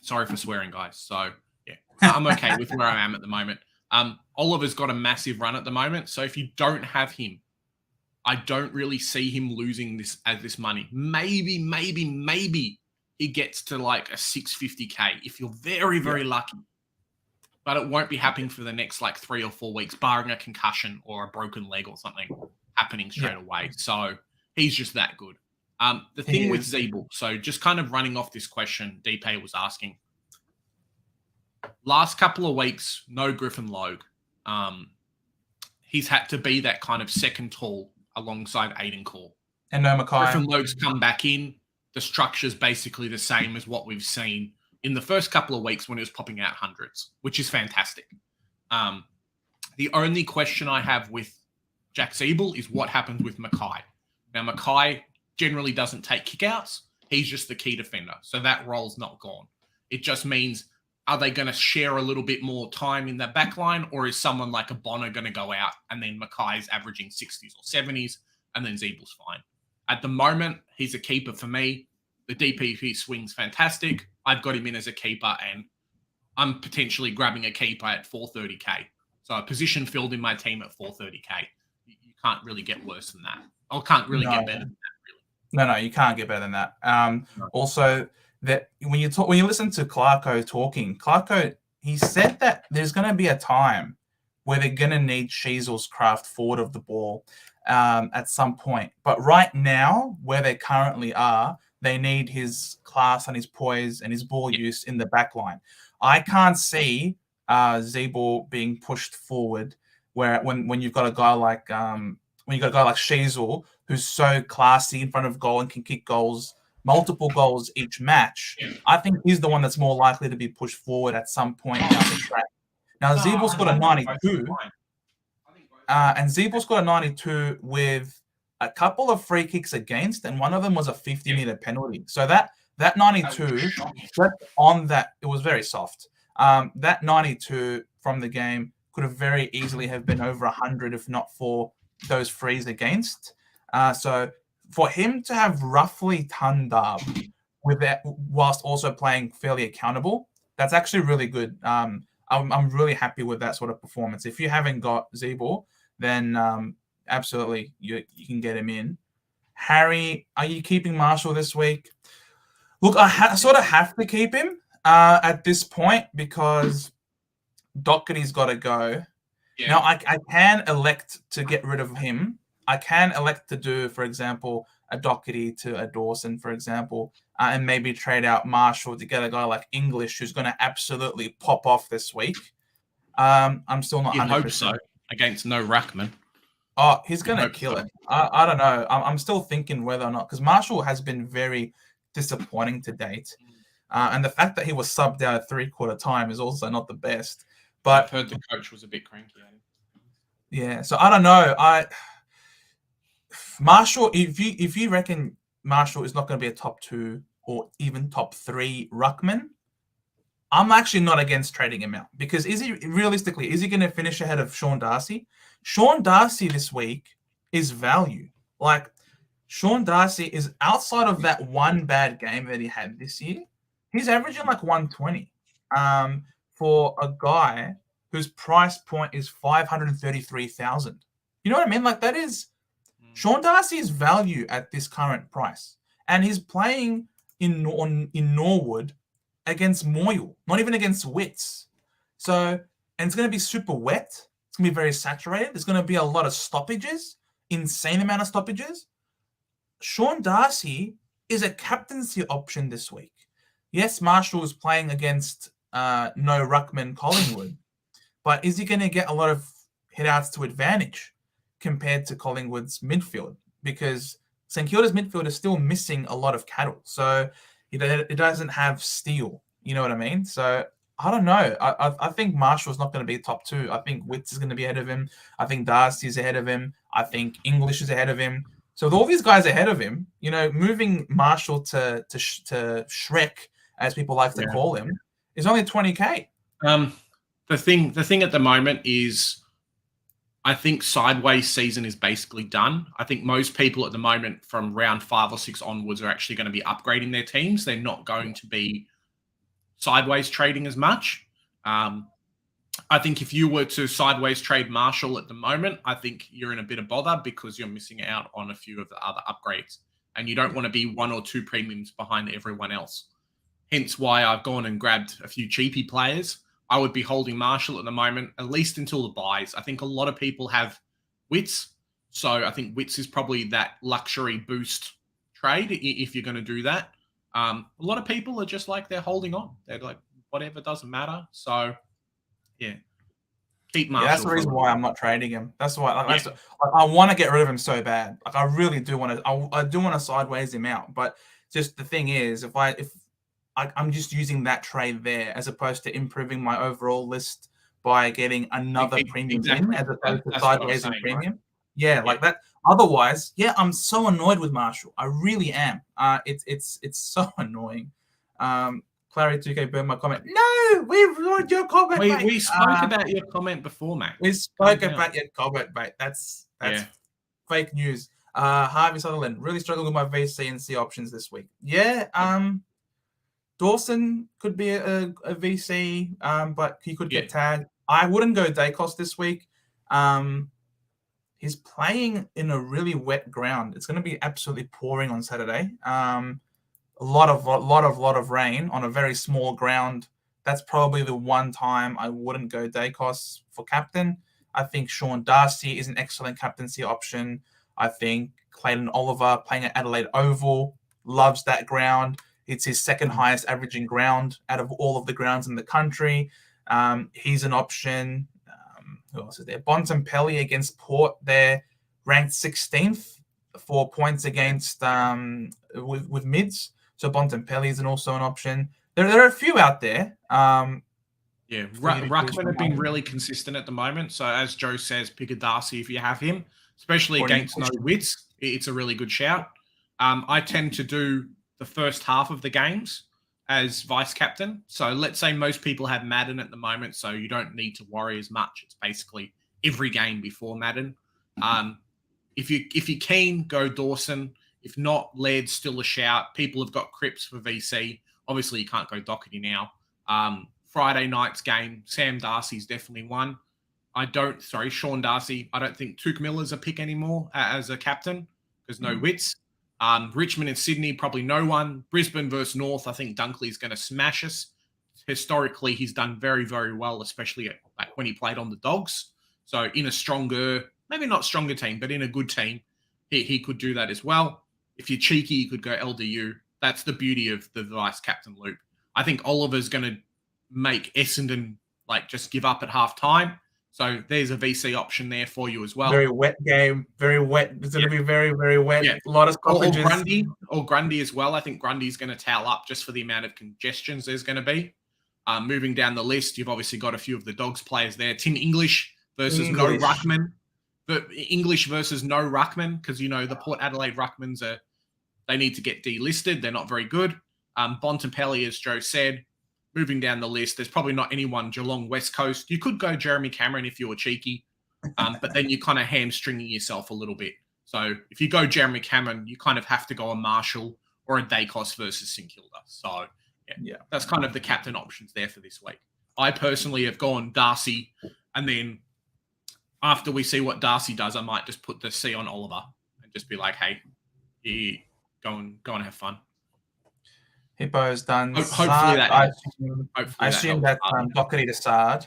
Sorry for swearing, guys. So, yeah, I'm okay with where I am at the moment. Oliver's got a massive run at the moment. So if you don't have him, I don't really see him losing this money. Maybe he gets to like a 650k if you're very, very lucky. But it won't be happening for the next like 3 or 4 weeks, barring a concussion or a broken leg or something happening straight away. So he's just that good. The thing with Zeeble, so just kind of running off this question DP was asking. Last couple of weeks, no Griffin Logue. He's had to be that kind of second tall alongside Aiden Core. And no Mackay. Griffin Logue's come back in. The structure's basically the same as what we've seen in the first couple of weeks when it was popping out hundreds, which is fantastic. The only question I have with Jack Zeeble is what happens with Mackay. Now, Mackay generally doesn't take kickouts. He's just the key defender. So that role's not gone. It just means, are they going to share a little bit more time in that back line, or is someone like a Bonner going to go out and then Mackay's averaging 60s or 70s and then Zeeble's fine? At the moment, he's a keeper for me. The DPP swing's fantastic. I've got him in as a keeper, and I'm potentially grabbing a keeper at 430k. So a position filled in my team at 430k. You can't really get worse than that. Or can't really get better than that, really. No, you can't get better than that. Also, that when you listen to Clarko talking, he said that there's going to be a time where they're going to need Sheasel's craft forward of the ball at some point. But right now, where they currently are, they need his class and his poise and his ball use in the back line. I can't see Zeeble being pushed forward when you've got a guy like Sheasel, who's so classy in front of goal and can kick goals, multiple goals each match. I think he's the one that's more likely to be pushed forward at some point down the track. Now, Zeeble's got a 92, and Zeeble's got a 92 with a couple of free kicks against, and one of them was a 50-meter penalty. So that 92, on that, it was very soft. That 92 from the game could have very easily have been over 100 if not for those frees against. So for him to have roughly tonned up with that, whilst also playing fairly accountable, that's actually really good. I'm really happy with that sort of performance. If you haven't got Zeeble, then absolutely you can get him in. Harry, are you keeping Marshall this week? Look, I sort of have to keep him at this point because Doherty's got to go. Yeah. Now, I can elect to get rid of him. I can elect to do, for example, a Doherty to a Dawson, for example, and maybe trade out Marshall to get a guy like English who's going to absolutely pop off this week. I'm still not 100%. You'd hope so. against no ruckman. Oh, he's going to hope kill so. it. I don't know. I'm still thinking whether or not, because Marshall has been very disappointing to date. And the fact that he was subbed out at 3/4 time is also not the best. But I've heard the coach was a bit cranky at him. Yeah, so I don't know. Marshall, if you reckon Marshall is not going to be a top 2 or even top 3 ruckman, I'm actually not against trading him out, because is he going to finish ahead of Sean Darcy? Sean Darcy this week is value. Like, Sean Darcy is, outside of that one bad game that he had this year, he's averaging like 120. For a guy whose price point is 533,000. You know what I mean? Like, that is Sean Darcy's value at this current price, and he's playing in Norwood against Moyle, not even against Wits. So, and it's going to be super wet. It's going to be very saturated. There's going to be a lot of stoppages, insane amount of stoppages. Sean Darcy is a captaincy option this week. Yes, Marshall is playing against no ruckman Collingwood, but is he going to get a lot of hit-outs to advantage compared to Collingwood's midfield? Because St Kilda's midfield is still missing a lot of cattle. So it doesn't have steel. You know what I mean? So I don't know. I think Marshall's not going to be top 2. I think Witts is going to be ahead of him. I think Darcy's ahead of him. I think English is ahead of him. So with all these guys ahead of him, moving Marshall to Shrek, as people like to call him, is only 20K. The thing at the moment is, I think sideways season is basically done. I think most people at the moment from round 5 or 6 onwards are actually going to be upgrading their teams. They're not going to be sideways trading as much. I think if you were to sideways trade Marshall at the moment, I think you're in a bit of bother because you're missing out on a few of the other upgrades, and you don't want to be 1 or 2 premiums behind everyone else. Hence why I've gone and grabbed a few cheapy players. I would be holding Marshall at the moment, at least until the buys. I think a lot of people have Wits, so I think Wits is probably that luxury boost trade if you're going to do that. A lot of people are just like, they're holding on. They're like, whatever, doesn't matter. So, yeah. Keep Marshall. Yeah, that's the reason why I'm not trading him. That's why I want to get rid of him so bad. Like, I really do want to. I do want to sideways him out, but just the thing is, if I'm just using that trade there as opposed to improving my overall list by getting another premium in, as opposed to sideways and premium. Right? Yeah, like that. Otherwise, I'm so annoyed with Marshall. I really am. It's so annoying. Clary 2K burned my comment. No, we've ruined your comment. We spoke about your comment before, Matt. We spoke about your comment, mate. That's fake news. Harvey Sutherland, really struggling with my VC and C options this week. Yeah. Dawson could be a VC, but he could get tagged. I wouldn't go Dacos this week. He's playing in a really wet ground. It's going to be absolutely pouring on Saturday. A lot of rain on a very small ground. That's probably the one time I wouldn't go Dacos for captain. I think Sean Darcy is an excellent captaincy option. I think Clayton Oliver, playing at Adelaide Oval, loves that ground. It's his second highest averaging ground out of all of the grounds in the country. He's an option. Who else is there? Bontempelli against Port. They're ranked 16th, 4 points against with mids. So Bontempelli is also an option. There are a few out there. Ruckman have been really consistent at the moment. So as Joe says, pick a Darcy if you have him, especially against no Wits. It's a really good shout. I tend to do the first half of the games as vice captain. So let's say most people have Madden at the moment, so you don't need to worry as much. It's basically every game before Madden. If you're keen, go Dawson. If not, Laird's still a shout. People have got Cripps for VC. Obviously, you can't go Doherty now. Friday night's game, Sam Darcy's definitely one. Sean Darcy. I don't think Tuke Miller's a pick anymore as a captain because no Wits. Richmond and Sydney, probably no one. Brisbane versus North, I think Dunkley's going to smash us. Historically, he's done very, very well, especially when he played on the Dogs. So in a stronger, maybe not stronger team, but in a good team, he could do that as well. If you're cheeky, you could go LDU. That's the beauty of the vice captain loop. I think Oliver's going to make Essendon just give up at half time. So there's a VC option there for you as well. Very wet game. Very wet. It's going to be very, very wet. Yeah. A lot of stoppages. Or Grundy as well. I think Grundy's going to towel up just for the amount of congestions there's going to be. Moving down the list, you've obviously got a few of the Dogs players there. Tim English versus no Ruckman. But English versus no Ruckman, because, the Port Adelaide Ruckmans they need to get delisted. They're not very good. Bontempelli, as Joe said, moving down the list, there's probably not anyone Geelong West Coast. You could go Jeremy Cameron if you were cheeky, but then you're kind of hamstringing yourself a little bit. So if you go Jeremy Cameron, you kind of have to go a Marshall or a Dacos versus St Kilda. So yeah, that's kind of the captain options there for this week. I personally have gone Darcy, and then after we see what Darcy does, I might just put the C on Oliver and just be like, hey, go and have fun. Hippo's done. Hopefully that. I assume that Doherty to Sard,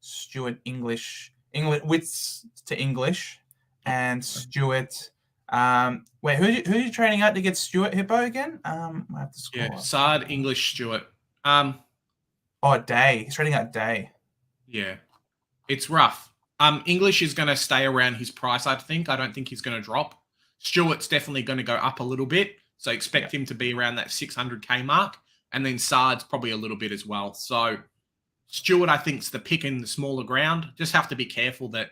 Stuart English, Wits to English, and Stuart. Wait, who are you training out to get Stuart Hippo again? I have to score. Yeah, Sard, English, Stuart. Day. He's training out Day. Yeah, it's rough. English is going to stay around his price, I think. I don't think he's going to drop. Stuart's definitely going to go up a little bit. So expect him to be around that 600K mark. And then Sard's probably a little bit as well. So Stuart, I think, is the pick in the smaller ground. Just have to be careful that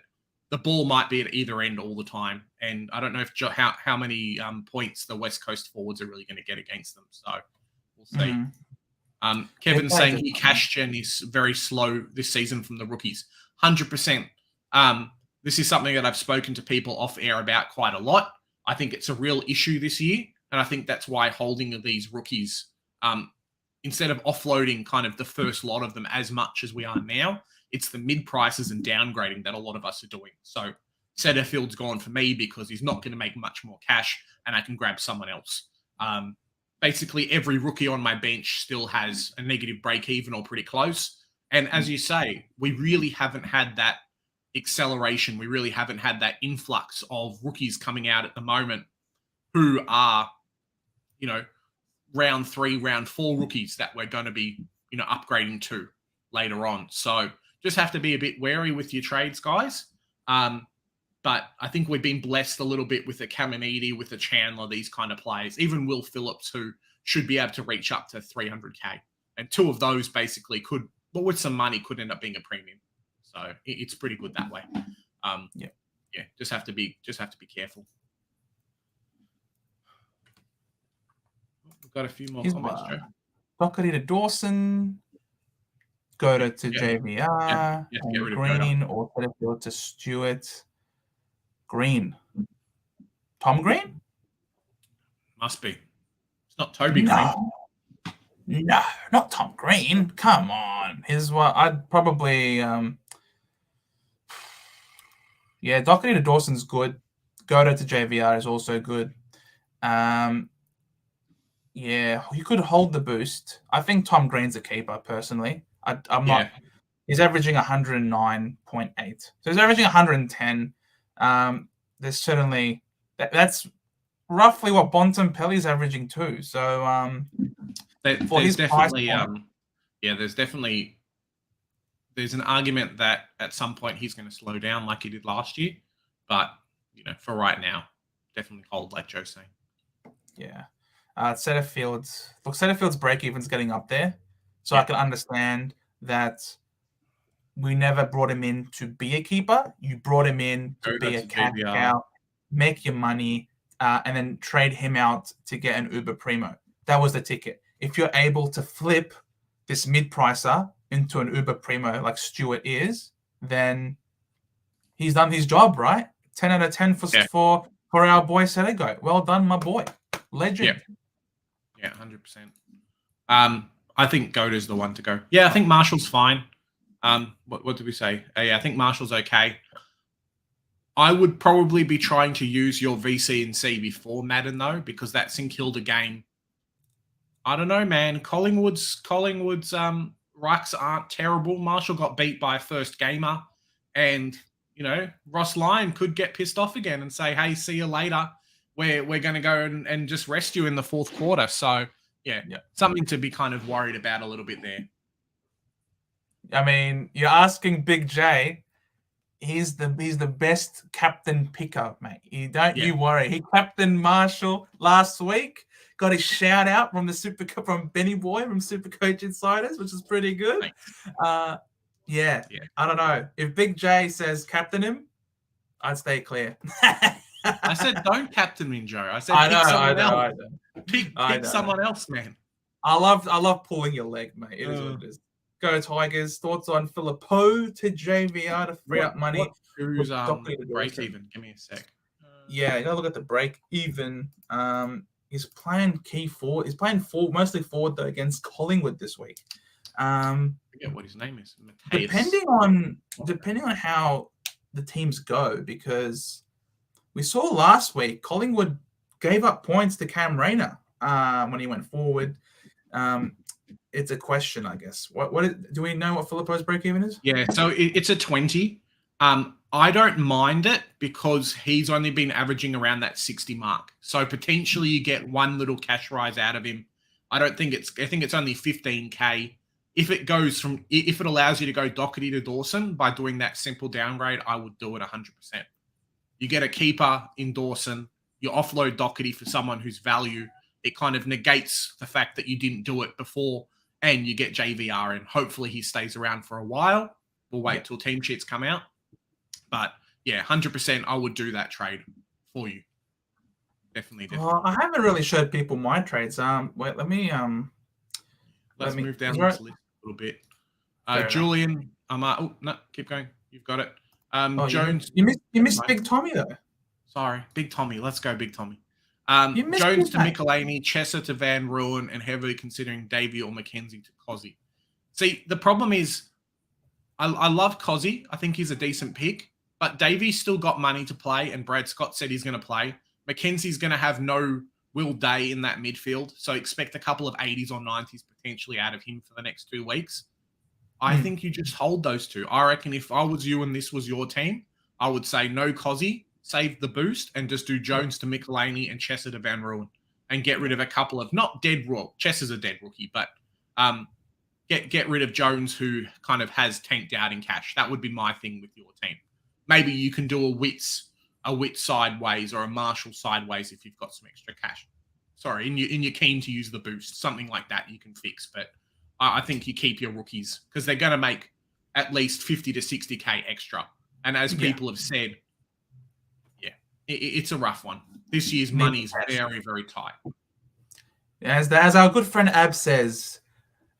the ball might be at either end all the time. And I don't know how many points the West Coast forwards are really going to get against them. So we'll see. Kevin's saying he cash gen is very slow this season from the rookies. 100%. This is something that I've spoken to people off air about quite a lot. I think it's a real issue this year. And I think that's why holding of these rookies, instead of offloading kind of the first lot of them as much as we are now, it's the mid prices and downgrading that a lot of us are doing. So Setterfield's gone for me because he's not going to make much more cash and I can grab someone else. Basically, every rookie on my bench still has a negative break even or pretty close. And as you say, we really haven't had that acceleration. We really haven't had that influx of rookies coming out at the moment who are, round 3, round 4 rookies that we're going to be, upgrading to later on. So just have to be a bit wary with your trades, guys. But I think we've been blessed a little bit with the Caminiti, with the Chandler, these kind of players, even Will Phillips, who should be able to reach up to 300K. And 2 of those basically could, but with some money, could end up being a premium. So it's pretty good that way. Just have to be careful. We've got a few more comments, Joe. Doherty to Dawson, Goda to JVR, and Green or Setterfield to Stewart. Green. Tom Green? Must be. It's not Toby Green. No, not Tom Green. Come on. Here's what I'd probably Doherty to Dawson's good. Goda to JVR is also good. You could hold the boost. I think Tom Green's a keeper, personally. I'm not. He's averaging 109.8. So he's averaging 110. There's certainly that's roughly what Bontempelli's averaging too. So there's an argument that at some point he's going to slow down like he did last year. But for right now, definitely hold, like Joe's saying. Yeah. Setterfield's break even's getting up there. So I can understand that we never brought him in to be a keeper. You brought him in to be a cash cow, make your money, and then trade him out to get an Uber Primo. That was the ticket. If you're able to flip this mid-pricer into an Uber Primo like Stewart is, then he's done his job, right? 10 out of 10 for our boy Settergo. Well done, my boy. Legend. Yeah, 100%. I think Goda's the one to go. Yeah, I think Marshall's fine. What did we say? I think Marshall's okay. I would probably be trying to use your VC and C before Madden, though, because that St Kilda game, I don't know, man. Collingwood's rucks aren't terrible. Marshall got beat by a first gamer. And, Ross Lyon could get pissed off again and say, hey, see you later. We're going to go and just rest you in the fourth quarter. So, something to be kind of worried about a little bit there. I mean, you're asking Big J. He's the best captain picker, mate. You worry. He captained Marshall last week. Got his shout out from from Benny Boy from Supercoach Insiders, which is pretty good. Yeah. I don't know. If Big J says captain him, I'd stay clear. I said don't captain me, Joe. I said pick someone else. Pick someone else, man. I love pulling your leg, mate. It is what it is. Go Tigers. Thoughts on Filippo to JVR to free up money? Who's break even? Give me a sec. Yeah, you gotta look at the break even. He's playing key forward. He's playing mostly forward though against Collingwood this week. I forget what his name is. Depending on how the teams go, because we saw last week Collingwood gave up points to Cam Rayner when he went forward. It's a question, I guess. Do we know what Filippo's break even is? Yeah, so it's a 20. I don't mind it because he's only been averaging around that 60 mark. So potentially you get one little cash rise out of him. I think it's only 15K. If it allows you to go Doherty to Dawson by doing that simple downgrade, I would do it 100%. You get a keeper in Dawson, you offload Doherty for someone whose value, it kind of negates the fact that you didn't do it before, and you get JVR in. Hopefully he stays around for a while. We'll wait till team sheets come out. But yeah, 100% I would do that trade for you. Definitely. Well, I haven't really showed people my trades. Wait, let me let's move down this list a little bit. Julian, no, keep going. You've got it. Jones. You missed Big Tommy though. Sorry, Big Tommy. Let's go, Big Tommy. Jones to Michelini, Chesser to Van Ruin, and heavily considering Davey or McKenzie to Cozzy. See, the problem is, I love Cozzy. I think he's a decent pick, but Davey's still got money to play, and Brad Scott said he's going to play. McKenzie's going to have no Will Day in that midfield, so expect a couple of 80s or 90s potentially out of him for the next 2 weeks. I think you just hold those two. I reckon if I was you and this was your team, I would say no Cozzy, save the boost, and just do Jones to Michelini and Chesser to Van Ruin, and get rid of a couple of not dead rookie. Chesser's a dead rookie, but get rid of Jones, who kind of has tanked out in cash. That would be my thing with your team. Maybe you can do a Witts sideways or a Marshall sideways if you've got some extra cash. Sorry, and you're keen to use the boost, something like that you can fix. But I think you keep your rookies because they're going to make at least 50 to 60K extra. And as people have said, it's a rough one. This year's money is very, very tight. As our good friend Ab says,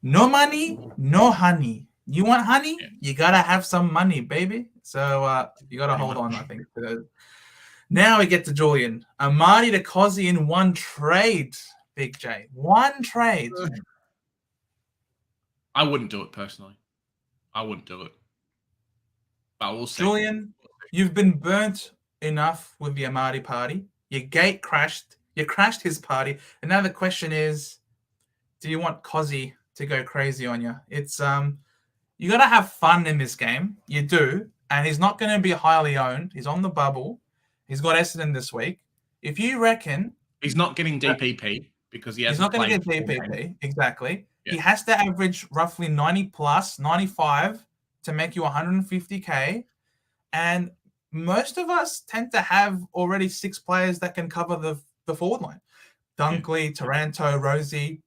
no money, no honey. You want honey? Yeah. You got to have some money, baby. So you got to hold on, I think. Now we get to Julian. Amadi to Cozzy in one trade, Big J. One trade. I wouldn't do it personally. I wouldn't do it. But we'll see. Julian, you've been burnt enough with the Amadi party. Your gate crashed. You crashed his party. And now the question is, do you want Cozzy to go crazy on you? It's you got to have fun in this game. You do. And he's not going to be highly owned. He's on the bubble. He's got Essendon this week. If you reckon... He's not getting DPP because he hasn't played. He's not going to get DPP. Exactly. Yeah. He has to average roughly 90 plus, 95 to make you 150K. And most of us tend to have already 6 players that can cover the forward line. Dunkley, Taranto, Rosie,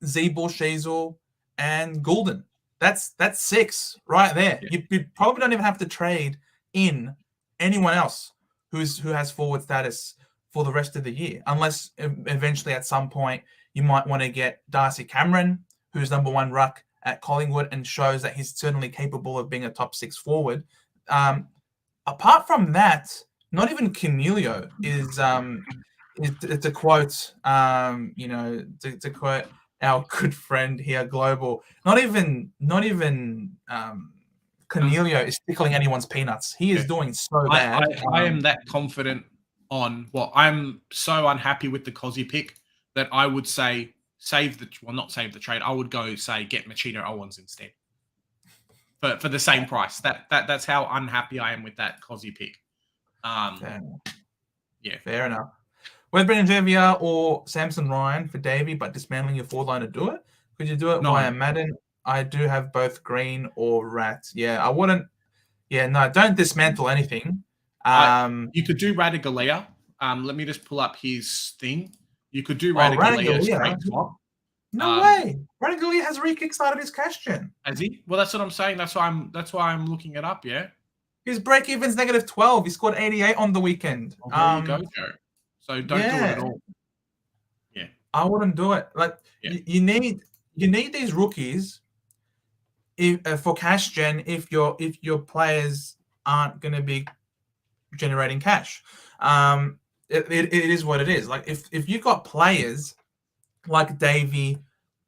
Zeeble, Sheasel, and Goulden. That's 6 right there. Yeah. You probably don't even have to trade in anyone else who has forward status for the rest of the year, unless eventually at some point you might want to get Darcy Cameron, who's number 1 ruck at Collingwood and shows that he's certainly capable of being a top 6 forward. Apart from that, not even Camilio is to quote to quote our good friend here, Global. Not even Cornelio is tickling anyone's peanuts. He is doing so bad. I am that confident on. Well, I'm so unhappy with the Cozzy pick that I would say not save the trade. I would go say get Machida Owens instead for the same price. That's how unhappy I am with that Cozzy pick. Fair enough. Whether Brendan JVR or Samson Ryan for Davey, but dismantling your forward line to do it? Could you do it via Madden? I do have both green or rat. Yeah, I wouldn't. Yeah, no, don't dismantle anything. You could do Radigalia. Let me just pull up his thing. You could do Oh, Radigalia Radigalia. straight swap. No way. Radigalia has re-kickstarted his cash gen. Has he? Well, that's what I'm saying. That's why I'm looking it up. Yeah. His break even's -12. He scored 88 on the weekend. Well, there you go, Joe. So don't do it at all. Yeah. I wouldn't do it. Like you need these rookies for cash gen if your players aren't going to be generating cash. It is what it is. Like if you've got players like Davey,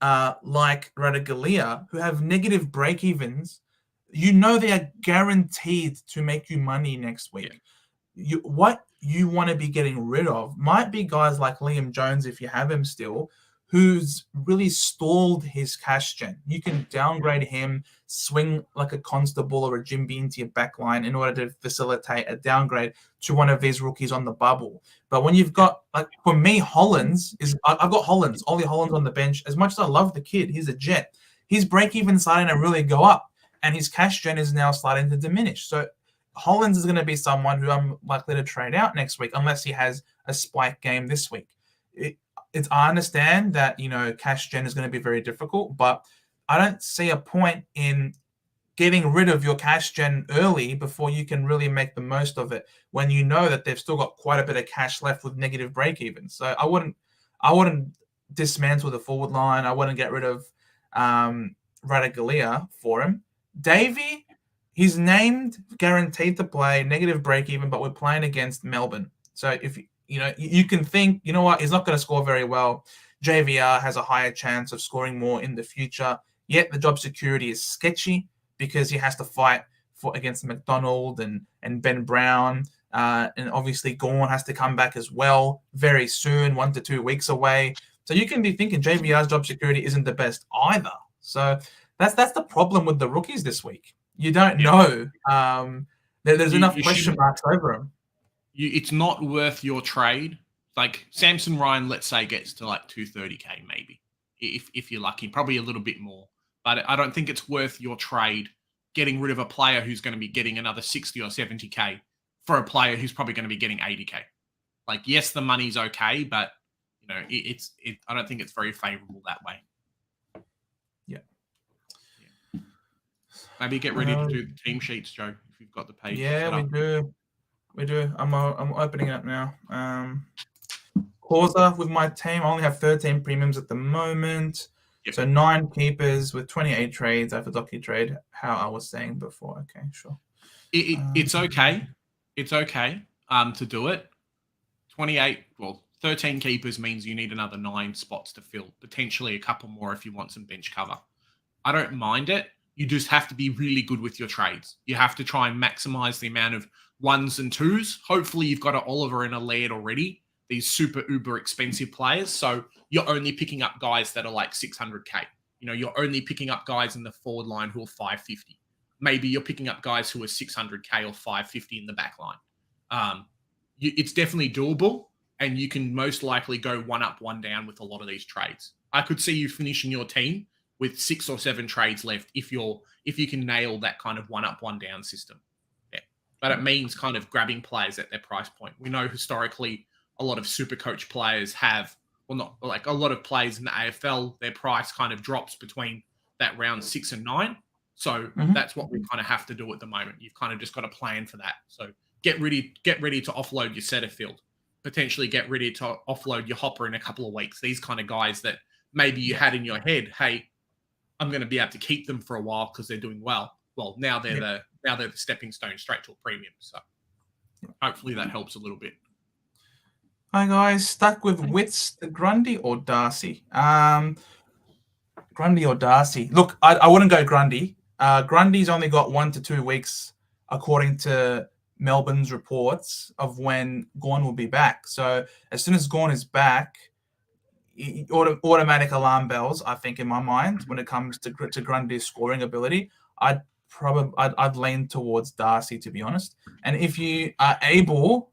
like Radigalia, who have negative break evens, you know they are guaranteed to make you money next week. What you want to be getting rid of might be guys like Liam Jones, if you have him still, who's really stalled his cash gen. You can downgrade him, swing like a Constable or a Jimby into your back line in order to facilitate a downgrade to one of these rookies on the bubble. But when you've got, like, for me, I've got Ollie Hollands on the bench. As much as I love the kid, he's a jet. His break-even starting to really go up, and his cash gen is now starting to diminish. So Hollands is going to be someone who I'm likely to trade out next week unless he has a spike game this week. I understand that, cash gen is going to be very difficult, but I don't see a point in getting rid of your cash gen early before you can really make the most of it when you know that they've still got quite a bit of cash left with negative break even. So I wouldn't dismantle the forward line. I wouldn't get rid of Radigalia for him. Davey, he's named, guaranteed to play, negative break even, but we're playing against Melbourne. So if you can think, you know what, he's not going to score very well. JVR has a higher chance of scoring more in the future. Yet the job security is sketchy because he has to fight against McDonald and Ben Brown. And obviously Gawn has to come back as well very soon, 1 to 2 weeks away. So you can be thinking JVR's job security isn't the best either. So that's the problem with the rookies this week. You don't know. There's enough question marks over them. It's not worth your trade. Like Samson Ryan, let's say, gets to like 230K maybe, if you're lucky, probably a little bit more. But I don't think it's worth your trade getting rid of a player who's going to be getting another 60 or 70K for a player who's probably going to be getting 80K. Like, yes, the money's okay, but I don't think it's very favorable that way. Yeah. Maybe get ready to do the team sheets, Joe, if you've got the page. Yeah, we do. I'm opening it up now. Causa with my team, I only have 13 premiums at the moment. Yep. So 9 keepers with 28 trades after Docky trade, how I was saying before. Okay, sure. It's okay. It's okay to do it. 13 keepers means you need another 9 spots to fill, potentially a couple more if you want some bench cover. I don't mind it. You just have to be really good with your trades. You have to try and maximize the amount of 1s and 2s. Hopefully you've got an Oliver and a Laird already, these super uber expensive players. So you're only picking up guys that are like 600K. You're only picking up guys in the forward line who are 550. Maybe you're picking up guys who are 600K or 550 in the back line. It's definitely doable, and you can most likely go 1 up, 1 down with a lot of these trades. I could see you finishing your team with 6 or 7 trades left if you can nail that kind of 1 up, 1 down system. Yeah. But it means kind of grabbing players at their price point. We know historically a lot of super coach players have, well, not like a lot of players in the AFL, their price kind of drops between that round 6 and 9. So that's what we kind of have to do at the moment. You've kind of just got to plan for that. So get ready to offload your Setterfield. Potentially get ready to offload your Hopper in a couple of weeks. These kind of guys that maybe you had in your head, hey, I'm going to be able to keep them for a while because they're doing well. Well, now they're the stepping stone straight to a premium. So hopefully that helps a little bit. Hi guys, stuck with Wits, Grundy or Darcy? Grundy or Darcy? Look, I wouldn't go Grundy. Grundy's only got 1 to 2 weeks, according to Melbourne's reports, of when Gawn will be back. So as soon as Gawn is back, automatic alarm bells, I think, in my mind, when it comes to Grundy's scoring ability. I'd lean towards Darcy, to be honest. And if you are able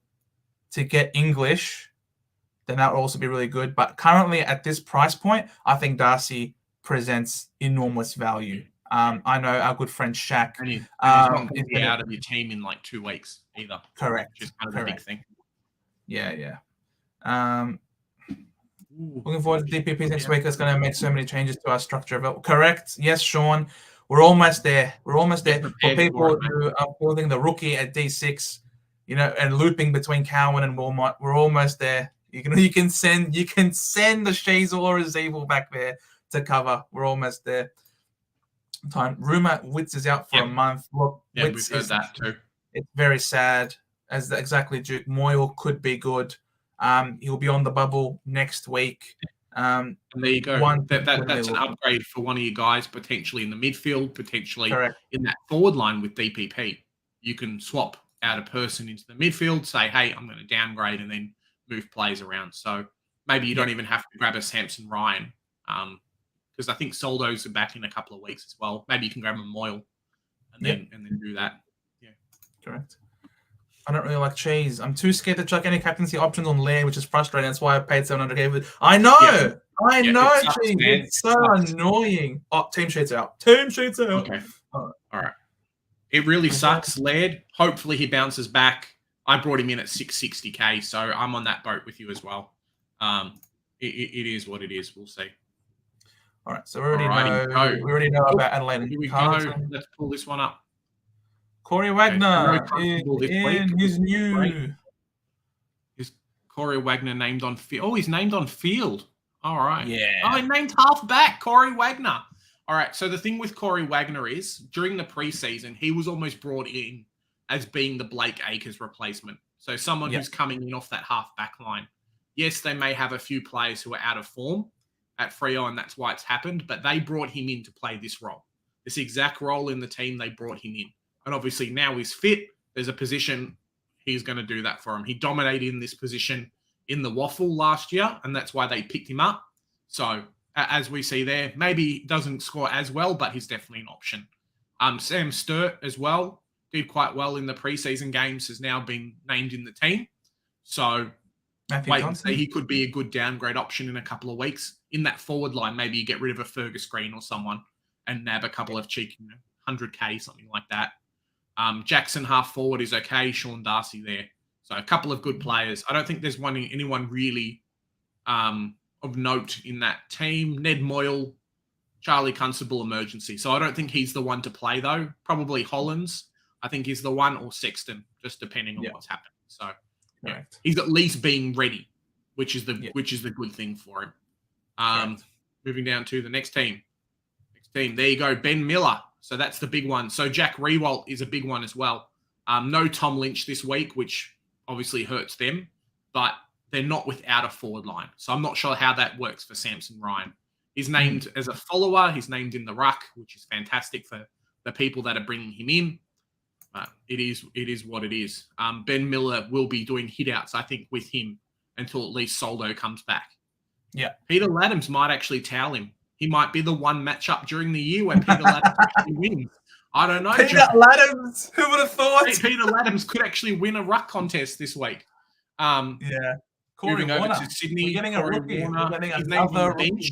to get English, then that would also be really good. But currently at this price point, I think Darcy presents enormous value. I know our good friend Shaq. And he's not going to is be gonna- out of your team in like 2 weeks either. Correct. Which is kind of a big thing. Yeah. Ooh. Looking forward to DPPs next week. It's going to make so many changes to our structure. Correct. Yes, Sean. We're almost there. For people who are building the rookie at D6, and looping between Cowan and Walmart, we're almost there. You can send the Shazel or Zabel back there to cover. We're almost there. Rumor Witz is out for a month. Look, yeah, Witz we've heard that too. It's very sad. Exactly, Duke Moyle could be good. He'll be on the bubble next week. And there you go. That's an upgrade for one of you guys, potentially in the midfield, potentially in that forward line with DPP. You can swap out a person into the midfield, say, hey, I'm going to downgrade, and then move players around. So maybe you don't even have to grab a Samson Ryan, because I think Soldo's are back in a couple of weeks as well. Maybe you can grab a Moyle and then do that. Yeah, correct. I don't really like Cheese. I'm too scared to chuck any captaincy options on Laird, which is frustrating. That's why I paid 700k. I know, Cheese. It's so annoying. Oh, team sheets out. Okay. All right. It really sucks, Laird. Hopefully he bounces back. I brought him in at 660k, so I'm on that boat with you as well. It is what it is. We'll see. All right. So we already know about Adelaide. Here we go. Let's pull this one up. Corey Wagner he's new. Great. Is Corey Wagner named on field? Oh, he's named on field. All right. Yeah. Oh, he named halfback, Corey Wagner. All right. So the thing with Corey Wagner is during the preseason, he was almost brought in as being the Blake Acres replacement. So someone who's coming in off that halfback line. Yes, they may have a few players who are out of form at Freo, and that's why it's happened, but they brought him in to play this role. This exact role in the team, they brought him in. And obviously now he's fit. There's a position he's going to do that for him. He dominated in this position in the waffle last year, and that's why they picked him up. So as we see there, maybe he doesn't score as well, but he's definitely an option. Sam Sturt as well did quite well in the preseason games, has now been named in the team. So wait and see. He could be a good downgrade option in a couple of weeks. In that forward line, maybe you get rid of a Fergus Green or someone and nab a couple of cheeky 100k, something like that. Jackson half forward is okay. Sean Darcy there. So a couple of good players. I don't think there's anyone really of note in that team. Ned Moyle, Charlie Constable emergency. So I don't think he's the one to play though. Probably Hollins. I think he's the one, or Sexton, just depending on what's happening. So he's at least being ready, which is the good thing for him. Moving down to the next team. There you go. Ben Miller. So that's the big one. So Jack Rewalt is a big one as well. No Tom Lynch this week, which obviously hurts them, but they're not without a forward line. So I'm not sure how that works for Samson Ryan. He's named as a follower. He's named in the ruck, which is fantastic for the people that are bringing him in. It is what it is. Ben Miller will be doing hit-outs, I think, with him until at least Soldo comes back. Yeah. Peter Laddams might actually towel him. He might be the one matchup during the year where Peter Laddams actually wins. I don't know. Peter Laddams, who would have thought? Peter Laddams could actually win a ruck contest this week. Corey Moving Warner. over to Sydney. We're getting Corey a rookie. Warner. We're getting He's named on another the bench.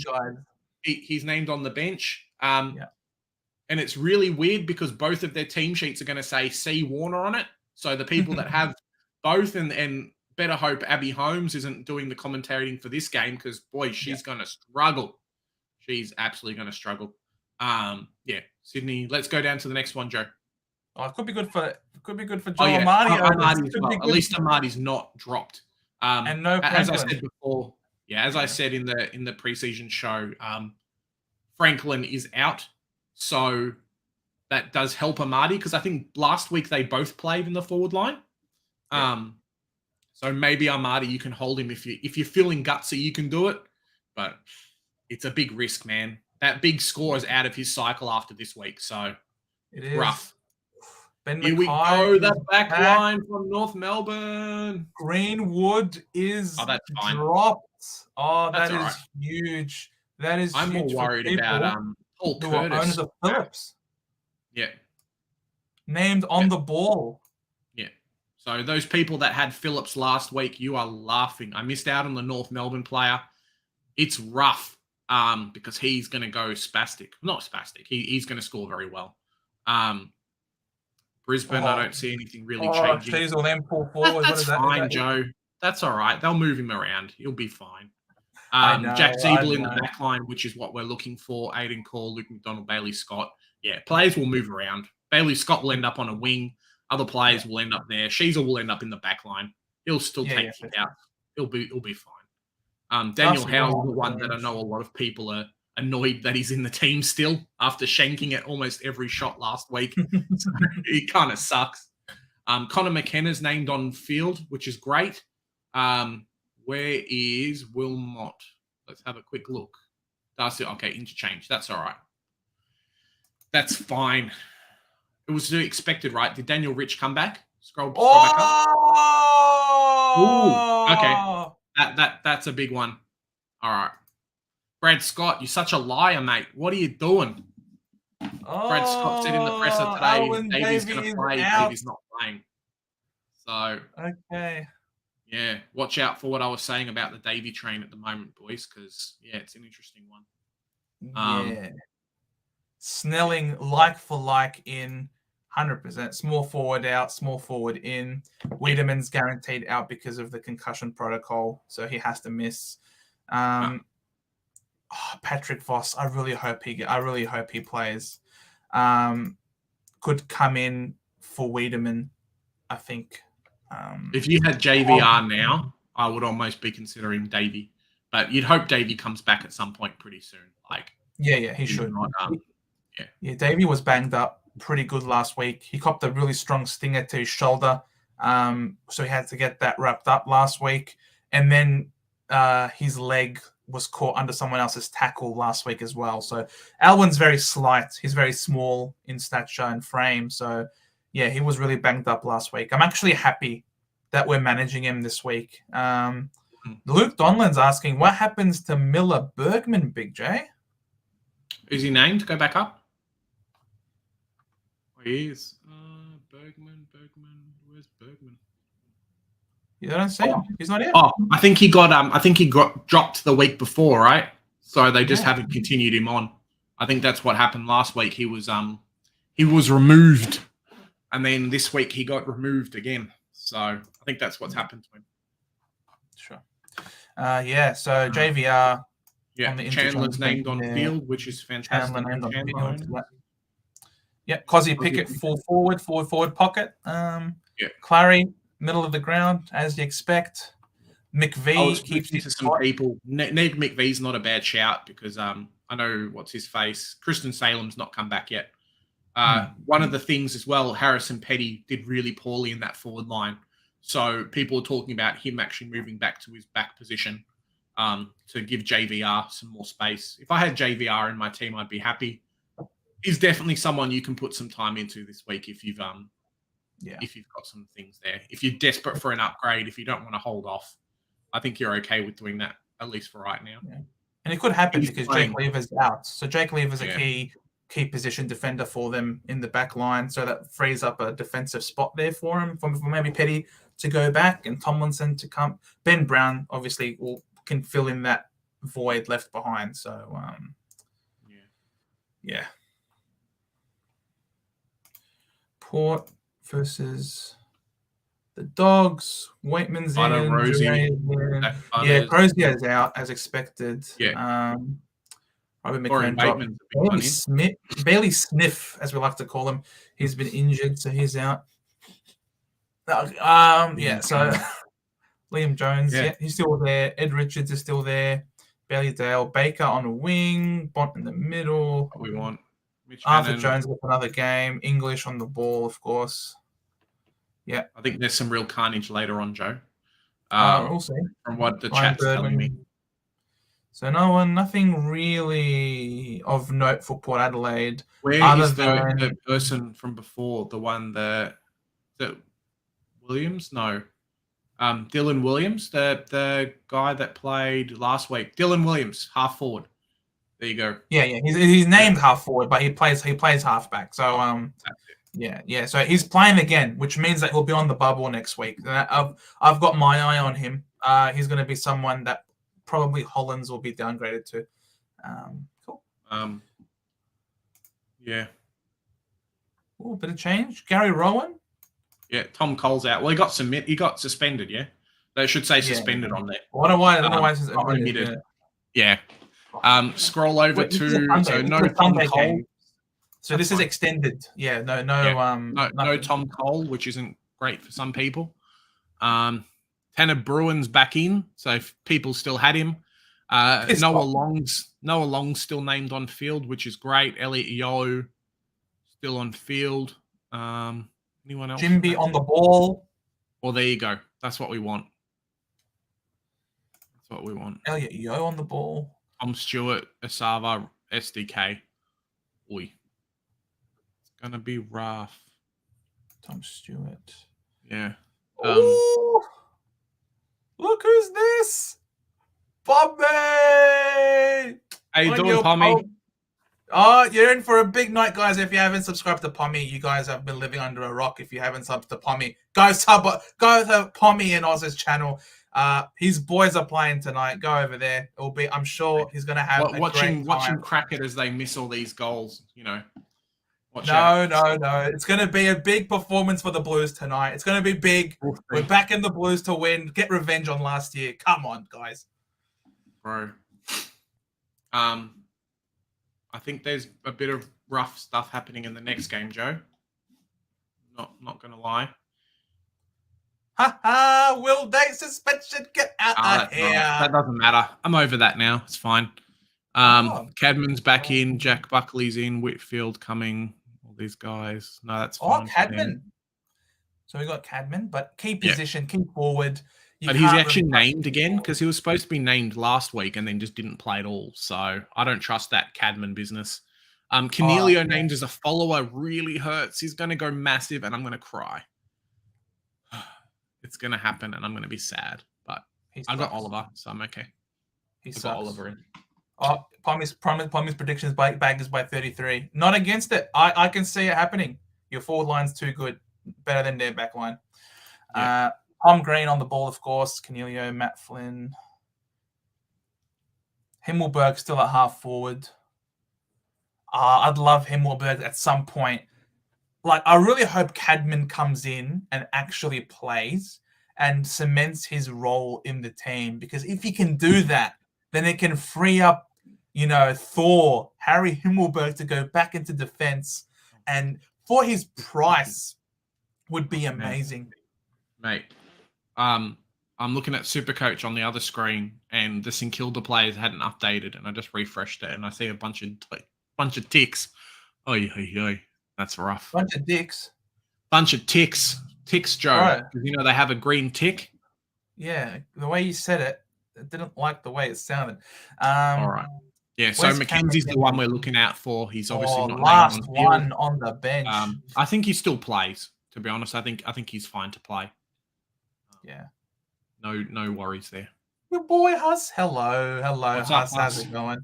He's named on the bench. And it's really weird because both of their team sheets are going to say C. Warner on it. So the people that have both, and better hope Abby Holmes isn't doing the commentating for this game because, boy, she's going to struggle. She's absolutely going to struggle. Sydney. Let's go down to the next one, Joe. Oh, it could be good for Joe Amati. At least Amati's not dropped. And no Franklin. As I said before, as I said in the preseason show, Franklin is out, so that does help Amati because I think last week they both played in the forward line. So maybe Amati, you can hold him if you're feeling gutsy, you can do it, but it's a big risk, man. That big score is out of his cycle after this week, so it is rough. Here we go, that back line from North Melbourne. Greenwood is dropped. That is huge. That is I'm huge. More worried about Paul Curtis. Owners of Phillips. Yeah. Named on the ball. Yeah. So those people that had Phillips last week, you are laughing. I missed out on the North Melbourne player. It's rough. because he's going to go spastic. Not spastic. He's going to score very well. Brisbane, I don't see anything really changing. Cheese or them pull forward. That's fine, Joe. That's all right. They'll move him around. He'll be fine. I know, Jack Siebel in the back line, which is what we're looking for. Aiden Cole, Luke McDonald, Bailey Scott. Yeah, players will move around. Bailey Scott will end up on a wing. Other players will end up there. Sheezel will end up in the back line. He'll still take it out. He'll be fine. Daniel Howe, the one that I know a lot of people are annoyed that he's in the team still after shanking at almost every shot last week. So he kind of sucks. Connor McKenna's named on field, which is great. Where is Wilmot? Let's have a quick look. Darcy, okay, interchange. That's all right. That's fine. It was expected, right? Did Daniel Rich come back? Scroll back up. Ooh, okay. That's a big one. All right. Brad Scott, you're such a liar, mate. What are you doing? Brad Scott said in the presser today, Davey's going to play. Davey's not playing. So, okay. Yeah, watch out for what I was saying about the Davey train at the moment, boys, because, it's an interesting one. Yeah. Snelling like for like in 100%. Small forward out, small forward in. Wiedemann's guaranteed out because of the concussion protocol, so he has to miss. Patrick Voss, I really hope he plays. Could come in for Wiedemann, I think. If you had JVR now, I would almost be considering Davey, but you'd hope Davey comes back at some point pretty soon. He should. Davey was banged up pretty good last week. He copped a really strong stinger to his shoulder, so he had to get that wrapped up last week, and then his leg was caught under someone else's tackle last week as well. So Alwyn's very slight. He's very small in stature and frame. So yeah, he was really banged up last week. I'm actually happy that we're managing him this week. Luke Donlan's asking, what happens to Miller Bergman, Big J? Is he named? Go back up. Oh, he is. Bergman. Where's Bergman? You don't see him. He's not here. Oh, I think he got dropped the week before, right? So they just haven't continued him on. I think that's what happened last week. He was removed, and then this week he got removed again. So I think that's what's happened to him. Sure. So JVR. Yeah, Chandler's named on field, which is fantastic. Chandler named on field. Yeah, Cozzy Pickett full forward pocket. Clary, middle of the ground, as you expect. McVee keeps to some people. Ned McVee's not a bad shout because I know what's his face. Kristen Salem's not come back yet. One of the things as well, Harrison Petty did really poorly in that forward line. So people are talking about him actually moving back to his back position to give JVR some more space. If I had JVR in my team, I'd be happy. He's definitely someone you can put some time into this week if you've got some things there. If you're desperate for an upgrade, if you don't want to hold off, I think you're okay with doing that, at least for right now. Yeah. And it could happen because Jake Lever's out. So Jake Lever's a key position defender for them in the back line. So that frees up a defensive spot there for him, for maybe Petty to go back and Tomlinson to come. Ben Brown, obviously, can fill in that void left behind. So, yeah. Port versus the Dogs. Waitman's in. Rosie. Crozier's out as expected. Yeah. Robert McLean dropped. Bailey Sniff, as we like to call him, he's been injured, so he's out. So Liam Jones, he's still there. Ed Richards is still there. Bailey Dale, Baker on a wing, Bont in the middle. What we want. Arthur Jones with another game. English on the ball, of course. Yeah. I think there's some real carnage later on, Joe. We'll see. From what the chat's telling me. So nothing really of note for Port Adelaide. Where is the person from before? The one that Williams? No. Dylan Williams, the guy that played last week. Dylan Williams, half forward. There you go. Yeah. He's named half forward, but he plays halfback. So So he's playing again, which means that he'll be on the bubble next week. I've got my eye on him. He's going to be someone that probably Hollands will be downgraded to. Cool. Yeah. Ooh, bit of change. Gary Rowan. Yeah, Tom Cole's out. Well, he got suspended, yeah? They should say suspended on there. I don't know why this is omitted. Yeah. Scroll over Wait, this is a to Sunday. so This no is a Tom Sunday Cole. game. So That's this is fine. extended. Yeah, no, No nothing. Tom Cole, which isn't great for some people. Tanner Bruin's back in, so if people still had him. Noah Long's still named on field, which is great. Elliot Yeo still on field. Anyone else? Jimby on the ball. Well, there you go. That's what we want. That's what we want. Elliot Yeo on the ball. Tom Stewart, Asava, SDK. Oi. It's gonna be rough. Tom Stewart. Yeah. Ooh, look who's this. Pommy! How you doing, Pommy? Oh, you're in for a big night, guys. If you haven't subscribed to Pommy, you guys have been living under a rock. If you haven't subbed to Pommy, go to Pommy and Oz's channel. His boys are playing tonight. Go over there. I'm sure he's going to have a great time. Watching cricket as they miss all these goals, No. It's going to be a big performance for the Blues tonight. It's going to be big. We're back in the Blues to win. Get revenge on last year. Come on, guys. Bro. I think there's a bit of rough stuff happening in the next game, Joe. Not gonna lie. Will Day suspension, get out of here. That doesn't matter. I'm over that now. It's fine. Cadman's back in, Jack Buckley's in, Whitfield coming, all these guys. No, that's fine. Cadman. So we got Cadman, but key position, keep forward. But he's actually named again because he was supposed to be named last week and then just didn't play at all. So I don't trust that Cadman business. Cornelio named as a follower really hurts. He's going to go massive and I'm going to cry. It's going to happen and I'm going to be sad. But I got Oliver, so I'm okay. I got Oliver in. Pommy's predictions bag is by 33. Not against it. I can see it happening. Your forward line's too good. Better than their back line. Yeah. Tom Green on the ball, of course. Cornelio, Matt Flynn. Himmelberg still at half forward. I'd love Himmelberg at some point. Like, I really hope Cadman comes in and actually plays and cements his role in the team. Because if he can do that, then it can free up, Thor, Harry Himmelberg to go back into defense. And for his price, would be amazing. Mate. I'm looking at Supercoach on the other screen, and the St Kilda players hadn't updated, and I just refreshed it, and I see a bunch of ticks. Oh, that's rough. Bunch of dicks. Bunch of ticks, Joe. Right. They have a green tick. Yeah, the way you said it, I didn't like the way it sounded. All right. Yeah, so Mackenzie's the one we're looking out for. He's obviously not last one on the bench. I think he still plays. To be honest, I think he's fine to play. Yeah. No worries there. Your boy Huss. Hello, Huss. How's it going?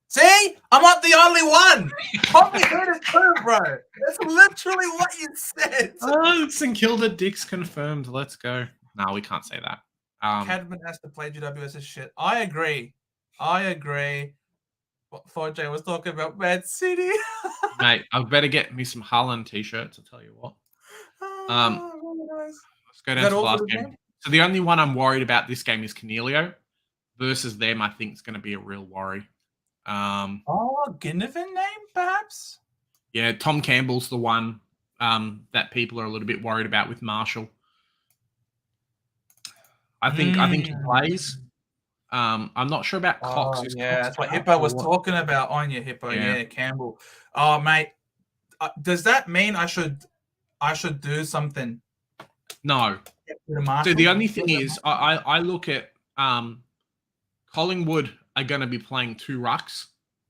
See? I'm not the only one. Poppy heard it too, bro. That's literally what you said. Oh, St Kilda dicks confirmed. Let's go. No, we can't say that. Cadman has to play GWS's shit. I agree. What Thor J was talking about Man City. Mate, I better get me some Haaland t-shirts, I'll tell you what. Let's go down to the last game. So the only one I'm worried about this game is Cornelio. Versus them, I think, is going to be a real worry. Ginnivan name, perhaps? Yeah, Tom Campbell's the one that people are a little bit worried about with Marshall. I think he plays. I'm not sure about Cox. That's what Hippo was talking about on your Hippo. Yeah, Campbell. Oh, mate, does that mean I should do something? No. So the only thing is, I look at Collingwood are going to be playing two rucks.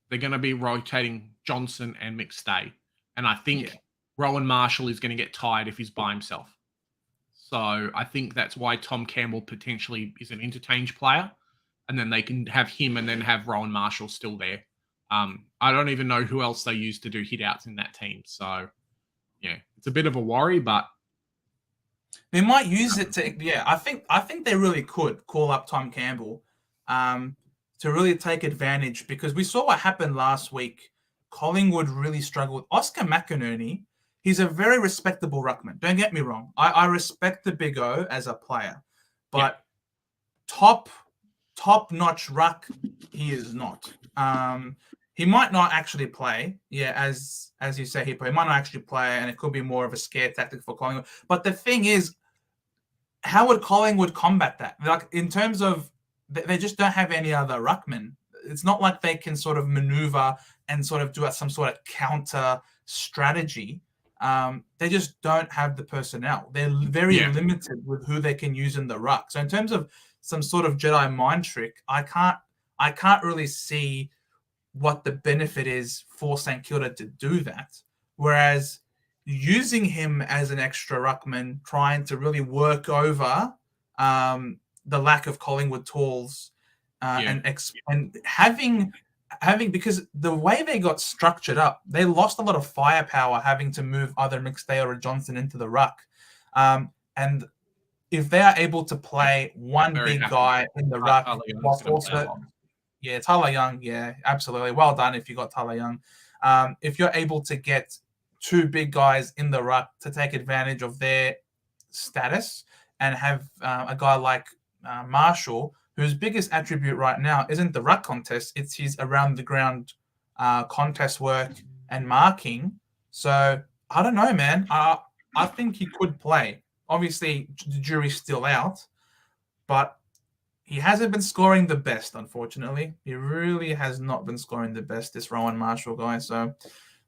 They're going to be rotating Johnson and McStay. And I think Rowan Marshall is going to get tired if he's by himself. So I think that's why Tom Campbell potentially is an interchange player. And then they can have him and then have Rowan Marshall still there. I don't even know who else they use to do hit-outs in that team. So, yeah, it's a bit of a worry, but they might use it to. Yeah, I think they really could call up Tom Campbell to to really take advantage, because we saw what happened last week. Collingwood really struggled with Oscar McInerney. He's a very respectable ruckman. Don't get me wrong. I respect the Big O as a player, but top-notch ruck, he is not. He might not actually play. Yeah, as you say, he might not actually play, and it could be more of a scare tactic for Collingwood. But the thing is, how would Collingwood combat that? Like, in terms of, they just don't have any other ruckman. It's not like they can sort of maneuver and sort of do some sort of counter strategy. They just don't have the personnel. They're very limited with who they can use in the ruck. So in terms of some sort of Jedi mind trick, I can't really see what the benefit is for St Kilda to do that. Whereas using him as an extra ruckman, trying to really work over the lack of Collingwood tools, and having, because the way they got structured up, they lost a lot of firepower having to move either McStay or Johnson into the ruck. And if they are able to play one big guy in the ruck, Tyler Young, absolutely. Well done if you got Tyler Young. If you're able to get two big guys in the ruck to take advantage of their status and have a guy like Marshall, whose biggest attribute right now isn't the ruck contest, it's his around the ground contest work and marking. So I don't know, man. I think he could play. Obviously, the jury's still out, but he hasn't been scoring the best, unfortunately. He really has not been scoring the best, this Rowan Marshall guy. So,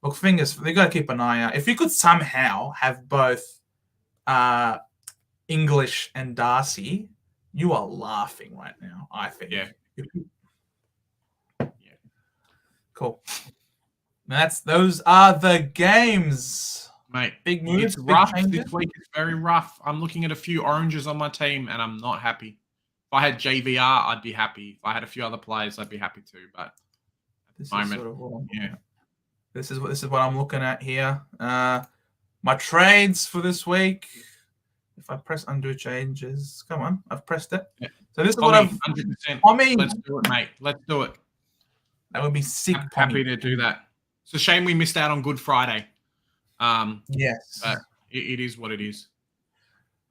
look, they got to keep an eye out. If you could somehow have both English and Darcy, you are laughing right now, I think. Yeah. Cool. Those are the games. Mate, big moves. It's rough this week. It's very rough. I'm looking at a few oranges on my team, and I'm not happy. If I had JVR, I'd be happy. If I had a few other players, I'd be happy too. But this is sort of this is what I'm looking at here. My trades for this week. If I press undo changes, come on, I've pressed it. Yeah. So this is what I've 100%. Pommy. Let's do it, mate. Let's do it. That would be sick. I'm happy to do that. It's a shame we missed out on Good Friday. Yes, but it is what it is.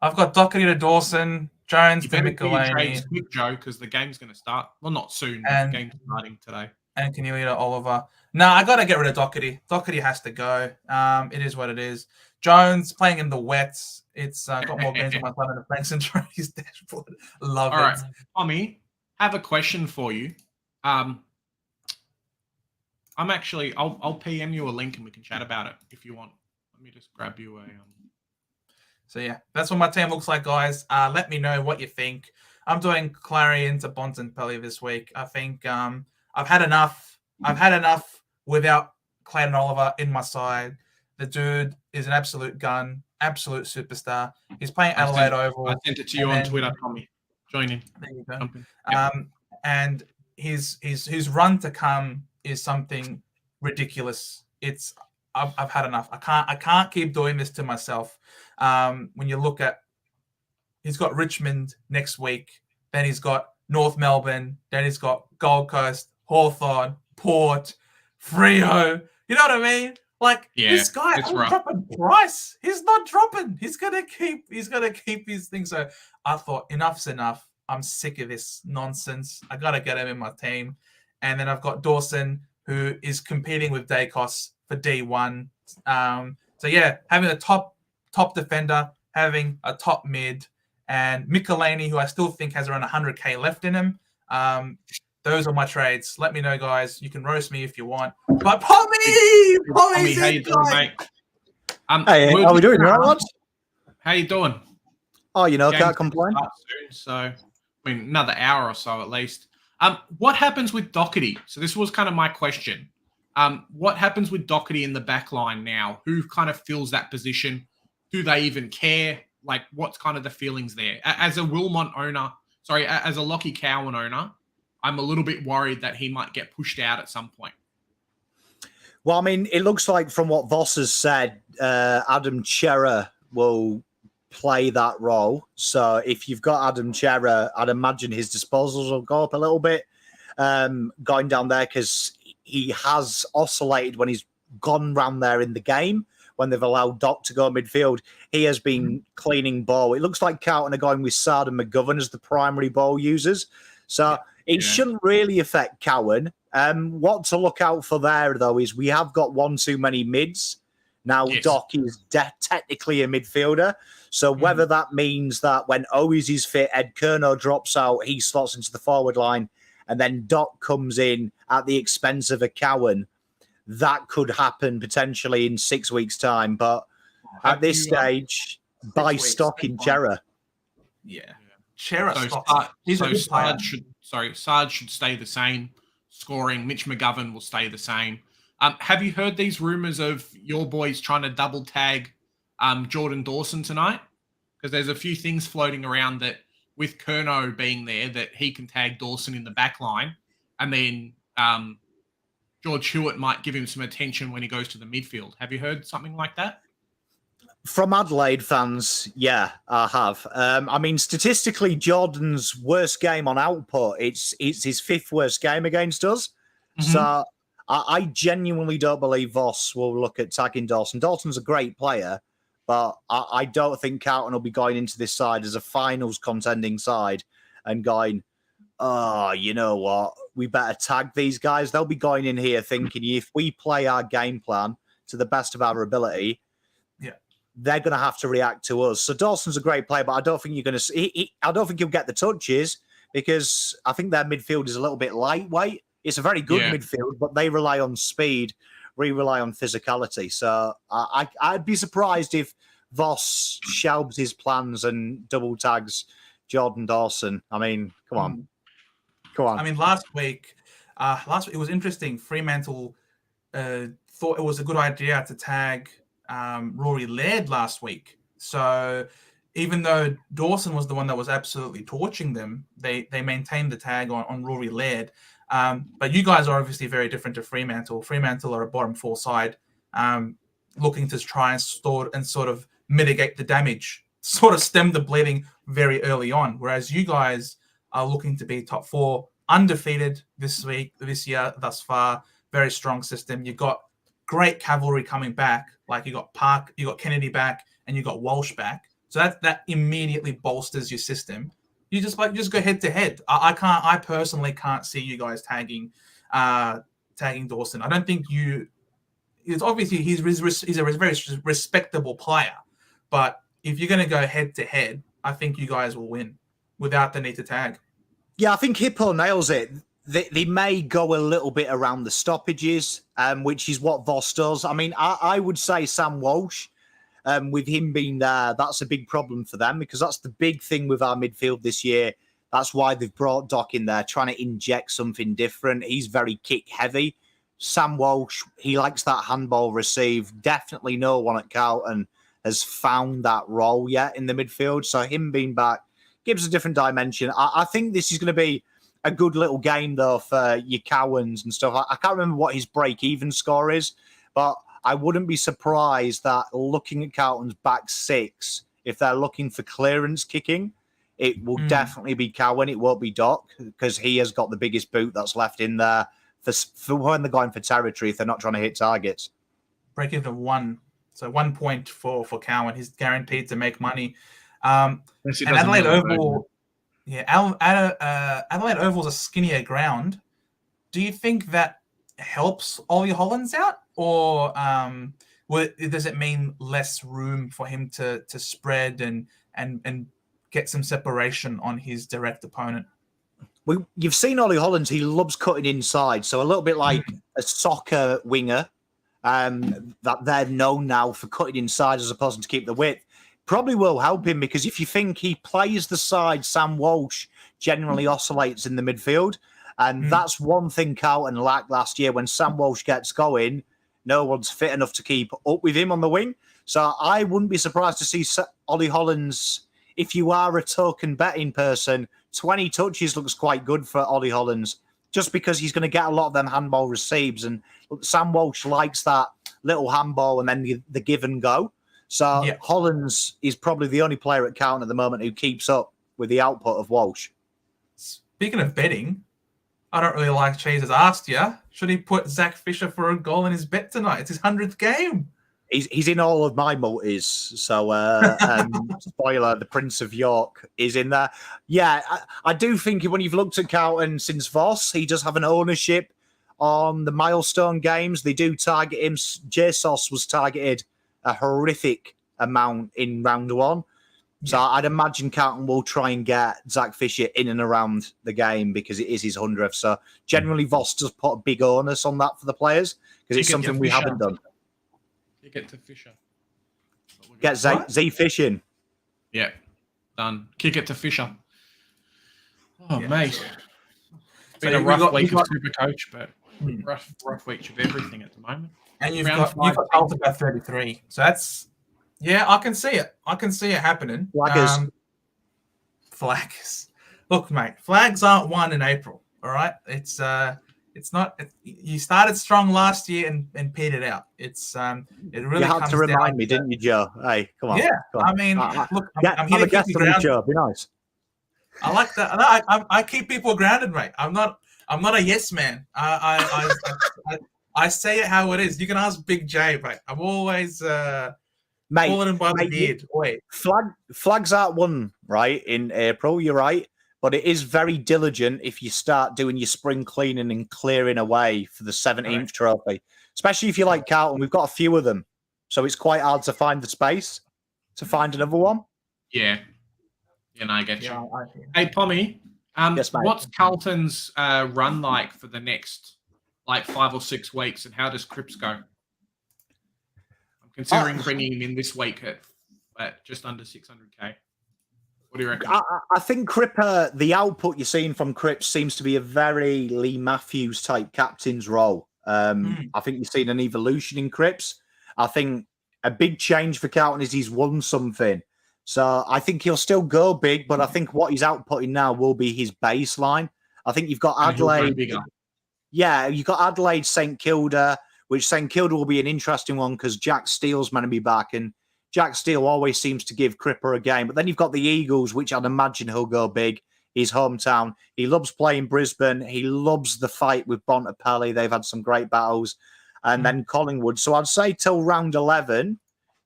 I've got Doherty to Dawson, Jones to Michelini. Quick, Joe, because the game's going to start. Well, not soon. But the game's starting today. And Keneally to Oliver. No, I got to get rid of Doherty. Doherty has to go. It is what it is. Jones playing in the wets. It's got more games on my phone than the Franks and Trey's dashboard. Love it. All right, Tommy, have a question for you. I'm actually, I'll PM you a link and we can chat about it if you want. Let me just grab you a. So yeah, that's what my team looks like, guys. Let me know what you think. I'm doing Clary into Bontempelli this week. I think I've had enough. I've had enough without Clayton Oliver in my side. The dude is an absolute gun, absolute superstar. He's playing Adelaide Oval. I sent it to you on Twitter, Tommy. Join in. There you go. And his run to come is something ridiculous. I've had enough. I can't keep doing this to myself. When you look at, he's got Richmond next week, then he's got North Melbourne, then he's got Gold Coast, Hawthorn, Port, Freo. You know what I mean? Like, this guy is dropping price. He's not dropping. He's gonna keep his thing. So I thought, enough's enough. I'm sick of this nonsense. I gotta get him in my team. And then I've got Dawson, who is competing with Dacos for D1. So yeah, having a top defender, having a top mid, and Michelini, who I still think has around 100k left in him. Those are my trades. Let me know, guys. You can roast me if you want. But Pommy, how you doing, mate? Hey, how are we doing? You all right? How you doing? Oh, can't complain. Soon, so, I mean, another hour or so at least. What happens with Doherty? So this was kind of my question. What happens with Doherty in the back line now? Who kind of fills that position? Do they even care? Like, what's kind of the feelings there? As a Wilmot owner, as a Lockie Cowan owner, I'm a little bit worried that he might get pushed out at some point. Well, I mean, it looks like from what Voss has said, Adam Chera will play that role. So if you've got Adam Chera, I'd imagine his disposals will go up a little bit. going down there because he has oscillated when he's gone round there in the game. When they've allowed Doc to go midfield, he has been cleaning ball. It looks like Carlton are going with Sard and McGovern as the primary ball users. So it shouldn't really affect Cowan. What to look out for there, though, is we have got one too many mids. Now, Doc is technically a midfielder. So whether that means that when Owies is fit, Ed Kerno drops out, he slots into the forward line, and then Doc comes in at the expense of a Cowan, that could happen potentially in 6 weeks' time. But at this stage, buy stock in Chera. Yeah. Chera stock. He's a good player. Sarge should stay the same. Scoring, Mitch McGovern will stay the same. Have you heard these rumors of your boys trying to double tag Jordan Dawson tonight? Because there's a few things floating around that with Kerno being there, that he can tag Dawson in the back line, and then George Hewitt might give him some attention when he goes to the midfield. Have you heard something like that? From Adelaide fans, yeah, I have. I mean, statistically, Jordan's worst game on output, it's his 5th worst game against us. So I genuinely don't believe Voss will look at tagging Dawson. Dawson's a great player, but I don't think Carlton will be going into this side as a finals contending side and going, oh, you know what? We better tag these guys. They'll be going in here thinking if we play our game plan to the best of our ability, they're going to have to react to us. So Dawson's a great player, but I don't think you're going to. I don't think he'll get the touches because I think their midfield is a little bit lightweight. It's a very good midfield, but they rely on speed. We rely on physicality. So I'd be surprised if Voss shelves his plans and double tags Jordan Dawson. I mean, come on. I mean, last week it was interesting. Fremantle thought it was a good idea to tag Rory Laird last week. So even though Dawson was the one that was absolutely torching them, they maintained the tag on Rory Laird. But you guys are obviously very different to Fremantle. Fremantle are a bottom 4 side, looking to try and sort of mitigate the damage, sort of stem the bleeding very early on. Whereas you guys are looking to be top 4, undefeated this year thus far. Very strong system. You've got great cavalry coming back. Like you got Park, you got Kennedy back, and you got Walsh back. So that immediately bolsters your system. You just go head to head. I personally can't see you guys tagging Dawson. I don't think you. It's obviously he's a very respectable player, but if you're going to go head to head, I think you guys will win without the need to tag. Yeah, I think Hippo nails it. They may go a little bit around the stoppages, which is what Voss does. I mean, I would say Sam Walsh, with him being there, that's a big problem for them because that's the big thing with our midfield this year. That's why they've brought Doc in there, trying to inject something different. He's very kick heavy. Sam Walsh, he likes that handball receive. Definitely no one at Carlton has found that role yet in the midfield. So him being back gives a different dimension. I think this is going to be a good little game, though, for your Cowans and stuff. I can't remember what his break-even score is, but I wouldn't be surprised that looking at Carlton's back 6, if they're looking for clearance kicking, it will definitely be Cowan. It won't be Doc because he has got the biggest boot that's left in there for when they're going for territory if they're not trying to hit targets. Break-even of 1. So 1 point for Cowan. He's guaranteed to make money. And Adelaide Oval... Adelaide Oval's a skinnier ground. Do you think that helps Ollie Hollands out, or does it mean less room for him to spread and get some separation on his direct opponent? Well, you've seen Ollie Hollands. He loves cutting inside, so a little bit like a soccer winger. That they're known now for cutting inside as opposed to keep the width. Probably will help him because if you think he plays the side, Sam Walsh generally oscillates in the midfield. And that's one thing Carlton lacked last year. When Sam Walsh gets going, no one's fit enough to keep up with him on the wing. So I wouldn't be surprised to see Ollie Hollands. If you are a token betting person, 20 touches looks quite good for Ollie Hollands just because he's going to get a lot of them handball receives. And Sam Walsh likes that little handball and then the give and go. So Hollands is probably the only player at Carlton at the moment who keeps up with the output of Walsh. Speaking of betting, I don't really like Cheese has asked you, should he put Zach Fisher for a goal in his bet tonight? It's his 100th game. He's in all of my multis. So, spoiler, the Prince of York is in there. Yeah, I do think when you've looked at Carlton since Voss, he does have an ownership on the milestone games. They do target him. JSOS was targeted a horrific amount in round one. So I'd imagine Carlton will try and get Zach Fisher in and around the game because it is his 100th. So generally, Voss does put a big onus on that for the players because it's something we haven't done. You get to Fisher. Get Z Fish in. Yeah, done. Kick it to Fisher. Oh, mate. It's been a rough week of Supercoach, but rough week of everything at the moment. And you've got Ultimate 33. So that's, I can see it. I can see it happening. Flaggers. Look, mate, flags aren't won in April, all right? It's not. You started strong last year and petered out. It really. You had to remind me, didn't you, Joe? Hey, come on. Yeah, come on. I mean, look, I'm here to keep you grounded. Joe. Be nice. I like that. I keep people grounded, mate. I'm not a yes man. I say it how it is. You can ask Big J, mate. I'm always pulling him by the beard. Wait, flags aren't won right in April. You're right. But it is very diligent if you start doing your spring cleaning and clearing away for the 17th trophy. Especially if you like Carlton. We've got a few of them. So it's quite hard to find the space to find another one. Yeah. Yeah, no, I get you. Hey, Pommy, yes, what's Carlton's run like for the next 5 or 6 weeks, and how does Cripps go? I'm considering bringing him in this week at just under 600k. What do you reckon? I think Cripper, the output you're seeing from Cripps seems to be a very Lee Matthews type captain's role. I think you've seen an evolution in Cripps. I think a big change for Carlton is he's won something. So I think he'll still go big, but I think what he's outputting now will be his baseline. I think you've got Adelaide. Yeah, you've got Adelaide, St Kilda, which St Kilda will be an interesting one because Jack Steele's going to be back, and Jack Steele always seems to give Cripper a game. But then you've got the Eagles, which I'd imagine he'll go big. His hometown. He loves playing Brisbane. He loves the fight with Bontempelli. They've had some great battles. And then Collingwood. So I'd say till round 11,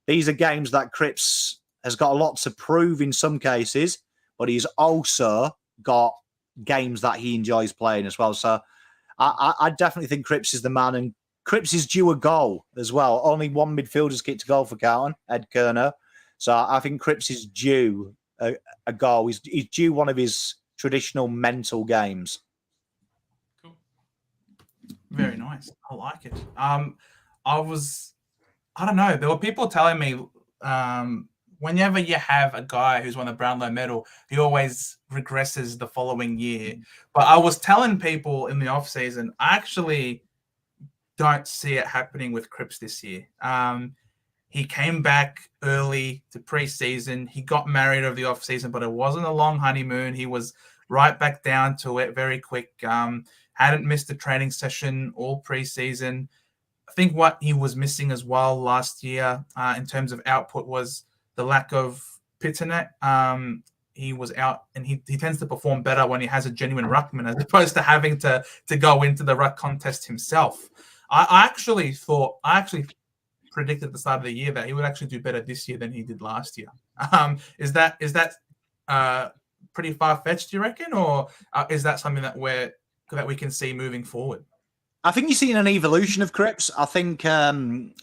these are games that Cripps has got a lot to prove in some cases, but he's also got games that he enjoys playing as well. So I definitely think Cripps is the man, and Cripps is due a goal as well. Only one midfielder's kicked a goal for Carlton, Ed Kerner. So I think Cripps is due a goal. He's due one of his traditional mental games. Cool. Very nice. I like it. I don't know. There were people telling me whenever you have a guy who's won the Brownlow medal, he always regresses the following year. But I was telling people in the off season, I actually don't see it happening with Cripps this year. He came back early to pre-season. He got married over the off-season, but it wasn't a long honeymoon. He was right back down to it very quick. Hadn't missed a training session all pre-season. I think what he was missing as well last year in terms of output was the lack of Pitternet. He was out, and he tends to perform better when he has a genuine ruckman as opposed to having to go into the ruck contest himself. I actually predicted at the start of the year that he would actually do better this year than he did last year. Is that pretty far-fetched, do you reckon, or is that something that we can see moving forward? I think you're seeing an evolution of Cripps. I think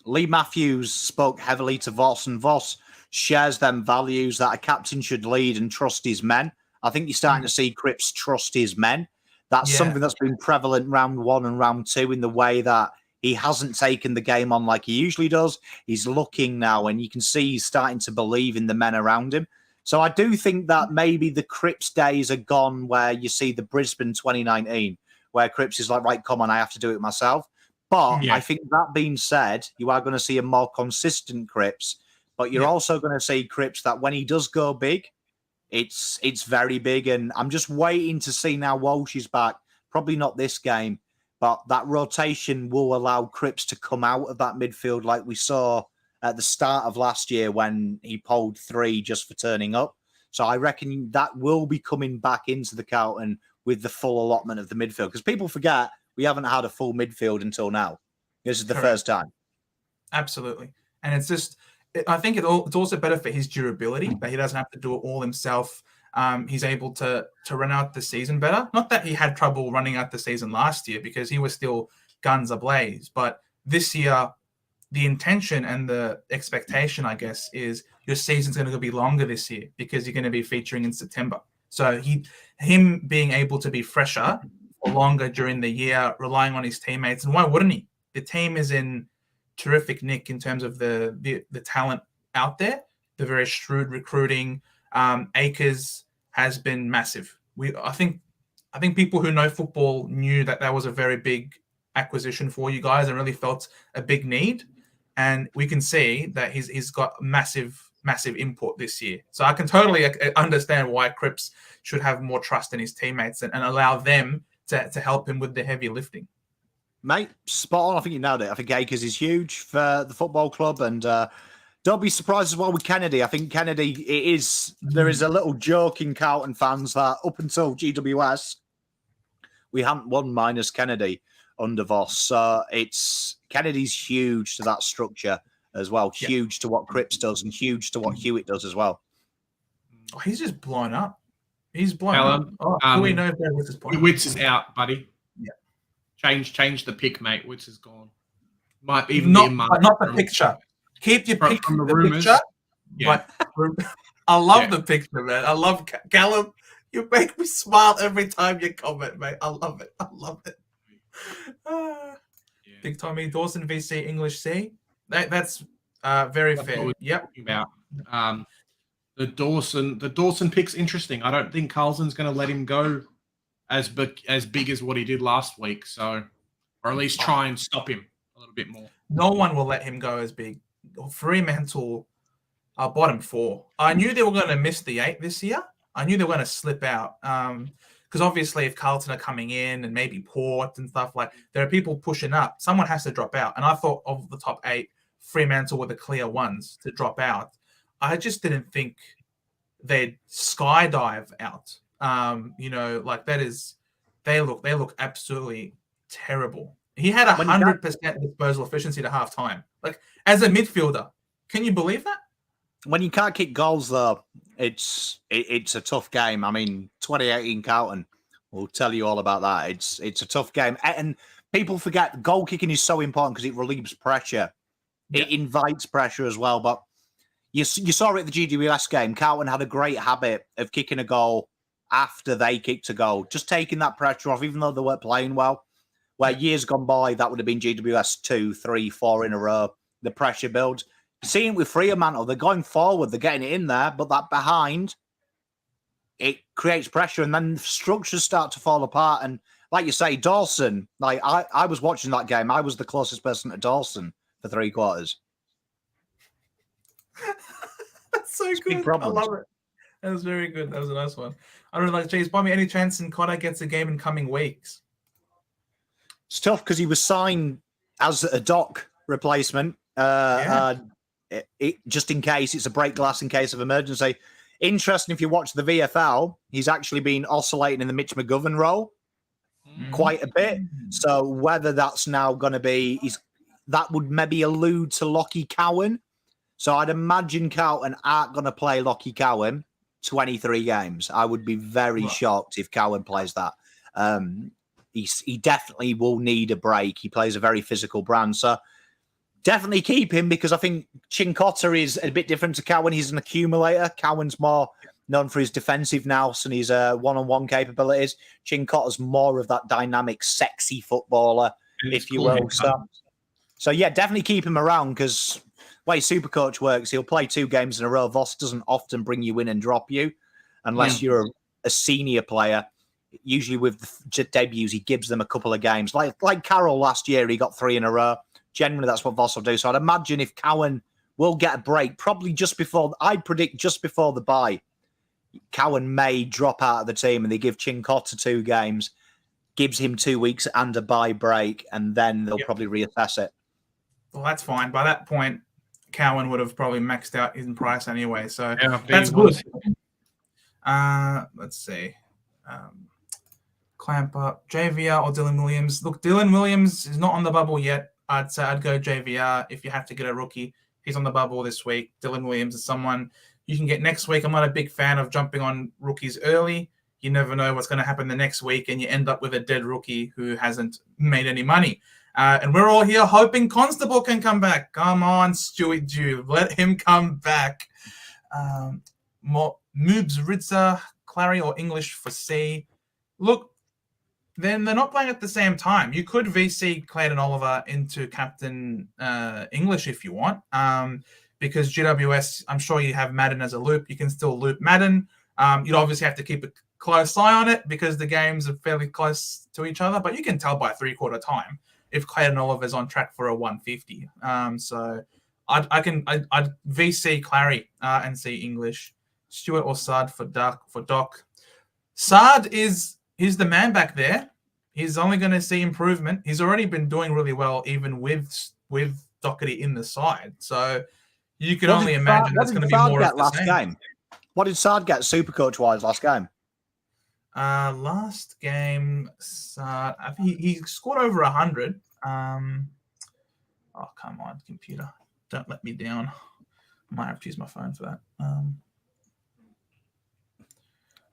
Lee Matthews spoke heavily to Voss, and Voss shares them values that a captain should lead and trust his men. I think you're starting to see Cripps trust his men. That's something that's been prevalent round 1 and round 2 in the way that he hasn't taken the game on like he usually does. He's looking now, and you can see he's starting to believe in the men around him. So I do think that maybe the Cripps days are gone where you see the Brisbane 2019, where Cripps is like, right, come on, I have to do it myself. But I think that being said, you are going to see a more consistent Cripps, but you're also going to see Cripps that when he does go big, it's very big. And I'm just waiting to see now Walsh is back. Probably not this game, but that rotation will allow Cripps to come out of that midfield like we saw at the start of last year when he pulled 3 just for turning up. So I reckon that will be coming back into the Carlton with the full allotment of the midfield. Because people forget we haven't had a full midfield until now. This is the first time. Absolutely. And it's just, I think it's also better for his durability, that he doesn't have to do it all himself. He's able to run out the season better. Not that he had trouble running out the season last year, because he was still guns ablaze. But this year, the intention and the expectation, I guess, is your season's going to be longer this year because you're going to be featuring in September. So him being able to be fresher for longer during the year, relying on his teammates, and why wouldn't he? The team is in terrific nick in terms of the talent out there. The very shrewd recruiting. Akers has been massive. I think people who know football knew that was a very big acquisition for you guys and really felt a big need. And we can see that he's got massive input this year. So I can totally understand why Cripps should have more trust in his teammates and allow them to help him with the heavy lifting. Mate, spot on. I think you nailed it. I think Akers is huge for the football club, and don't be surprised as well with Kennedy. I think Kennedy, there is a little joke in Carlton fans that up until GWS, we hadn't won minus Kennedy under Voss. So Kennedy's huge to that structure as well. Huge to what Cripps does and huge to what Hewitt does as well. Oh, he's just blown up. He's blown up. Oh, we know Witz is blown up. Witz is out, buddy. Yeah. Change the pick, mate. Witz is gone. Might even not, be a month. But not the picture. Keep your pick from the picture. Yeah. But I love the picture, man. I love Callum. You make me smile every time you comment, mate. I love it. I love it. Big Tommy Dawson VC English C. That's very fair. Yep. About the Dawson pick's interesting. I don't think Carlson's going to let him go as big as what he did last week. So, or at least try and stop him a little bit more. No one will let him go as big. Fremantle are bottom 4. I knew they were going to miss the 8 this year. I knew they were going to slip out. Because obviously if Carlton are coming in and maybe Port and stuff, like there are people pushing up, someone has to drop out. And I thought of the top 8, Fremantle were the clear ones to drop out. I just didn't think they'd skydive out. They look absolutely terrible. He had 100% disposal efficiency to halftime. Like as a midfielder, can you believe that? When you can't kick goals, though, it's a tough game. I mean, 2018 Carlton will tell you all about that. It's a tough game, and people forget goal kicking is so important because it relieves pressure. Yeah. It invites pressure as well. But you saw it at the GWS game. Carlton had a great habit of kicking a goal after they kicked a goal, just taking that pressure off, even though they weren't playing well. Where years gone by, that would have been GWS 2, 3, 4 in a row. The pressure builds. Seeing it with Fremantle, they're going forward, they're getting it in there, but that behind, it creates pressure, and then structures start to fall apart. And like you say, Dawson, like I was watching that game. I was the closest person to Dawson for 3 quarters. That's so good. I love it. That was very good. That was a nice one. I don't know, like, geez, by me, any chance in Cotter gets a game in coming weeks? It's tough because he was signed as a dock replacement. Just in case, it's a break glass in case of emergency. Interesting, if you watch the VFL, he's actually been oscillating in the Mitch McGovern role quite a bit. So whether that's now going to be, that would maybe allude to Lockie Cowan. So I'd imagine Carlton aren't going to play Lockie Cowan 23 games. I would be very shocked if Cowan plays that. He definitely will need a break. He plays a very physical brand. So definitely keep him, because I think Chincotta is a bit different to Cowan. He's an accumulator. Cowan's more known for his defensive nous and his one-on-one capabilities. Chincotta's more of that dynamic, sexy footballer, if you will. So yeah, definitely keep him around, because the way Supercoach works, he'll play 2 games in a row. Voss doesn't often bring you in and drop you unless you're a senior player. Usually with the debuts, he gives them a couple of games. Like Carroll last year, he got 3 in a row. Generally, that's what Voss will do. So I'd imagine if Cowan will get a break, probably I'd predict just before the bye, Cowan may drop out of the team and they give Chincotta 2 games, gives him 2 weeks and a bye break, and then they'll probably reassess it. Well, that's fine. By that point, Cowan would have probably maxed out his price anyway. So that's good. Let's see. Clamp up. JVR or Dylan Williams. Look, Dylan Williams is not on the bubble yet. I'd say I'd go JVR if you have to get a rookie. He's on the bubble this week. Dylan Williams is someone you can get next week. I'm not a big fan of jumping on rookies early. You never know what's going to happen the next week, and you end up with a dead rookie who hasn't made any money. And we're all here hoping Constable can come back. Come on, Stewie Dew. Let him come back. Moobs Ritzer, Clary or English for C. Look, then they're not playing at the same time. You could VC Clayton Oliver into Captain English if you want, because GWS, I'm sure you have Madden as a loop. You can still loop Madden. You'd obviously have to keep a close eye on it because the games are fairly close to each other, but you can tell by three-quarter time if Clayton Oliver's on track for a 150. So I'd VC Clary and see English. Stewart or Sard for Doc. Sard he's the man back there. He's only going to see improvement. He's already been doing really well, even with Doherty in the side. So you can only imagine that's going to be more of the same. Game? What did Sard get Supercoach wise last game? Last game, Sard, I think he scored over 100. Oh, come on, computer. Don't let me down. I might have to use my phone for that.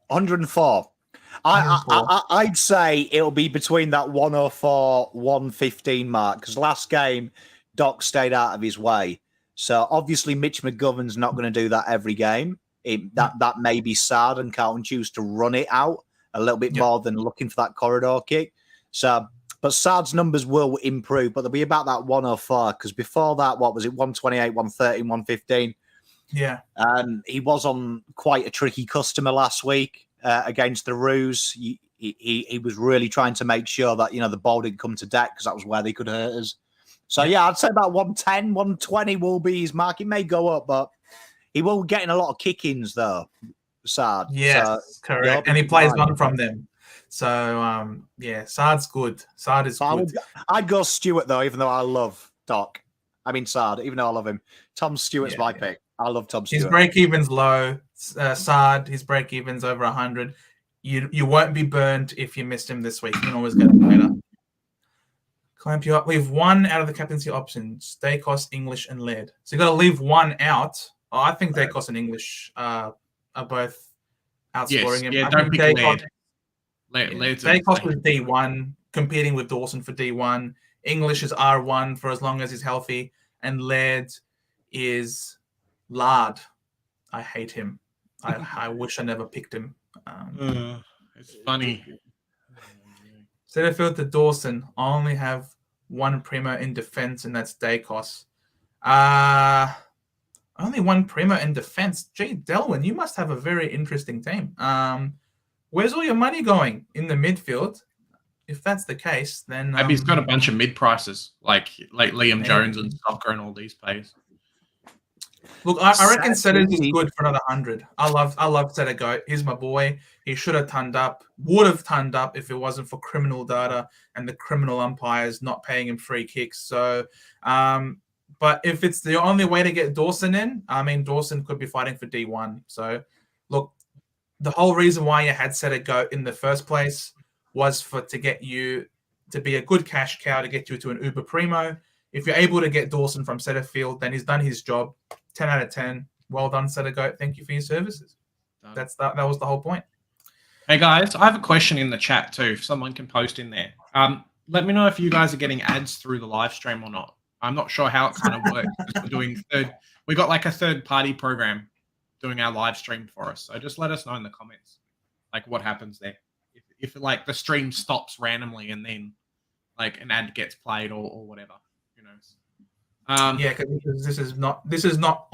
104. I'd say it'll be between that 104, 115 mark because last game, Doc stayed out of his way. So obviously Mitch McGovern's not going to do that every game. That may be Sard and Carlton choose to run it out a little bit more than looking for that corridor kick. So, but Sard's numbers will improve, but they'll be about that 104 because before that, what was it, 128, 113, 115? Yeah. He was on quite a tricky customer last week against the Roos. He was really trying to make sure that, the ball didn't come to deck because that was where they could hurt us. So, yeah, I'd say about 110, 120 will be his mark. It may go up, but he will get in a lot of kick-ins, though, Sard. Yes, so, correct. And he plays one from them. So, Sard's good. Sard is good. I'd go Stewart, though, even though I love Doc. I mean, Sard, even though I love him. Tom Stewart's my pick. I love Tom Stewart. His break-even's low. Sard, his break-even's over 100. You won't be burned if you missed him this week. You can always get it later. Clamp you up. Leave one out of the captaincy options. Dacos, English, and Laird. So you got to leave one out. Oh, I think Dacos and English are both outscoring him. Yeah, don't pick Laird. Dacos was D1, competing with Dawson for D1. English is R1 for as long as he's healthy. And Laird is Lard. I hate him. I wish I never picked him. It's funny. Setterfield to Dawson. I only have one primo in defense, and that's Dacos. Only one primo in defense. Gee, Delwyn, you must have a very interesting team. Where's all your money going? In the midfield? If that's the case, then maybe he's got a bunch of mid prices like Liam Jones and Soccer and all these players. Look, I reckon Setters is good for another 100. I love Setter Goat. He's my boy. He should have turned up. Would have turned up if it wasn't for criminal data and the criminal umpires not paying him free kicks. So, but if it's the only way to get Dawson in, I mean, Dawson could be fighting for D1. So, look, the whole reason why you had Setter Goat in the first place was to get you to be a good cash cow to get you to an Uber Primo. If you're able to get Dawson from Setterfield, then he's done his job. 10 out of 10. Well done, Setter Goat. Thank you for your services. That was the whole point. Hey guys, I have a question in the chat too. If someone can post in there. Let me know if you guys are getting ads through the live stream or not. I'm not sure how it kind of works. We got like a third party program doing our live stream for us. So just let us know in the comments, like what happens there. If like the stream stops randomly and then like an ad gets played or whatever, who knows. Because this is not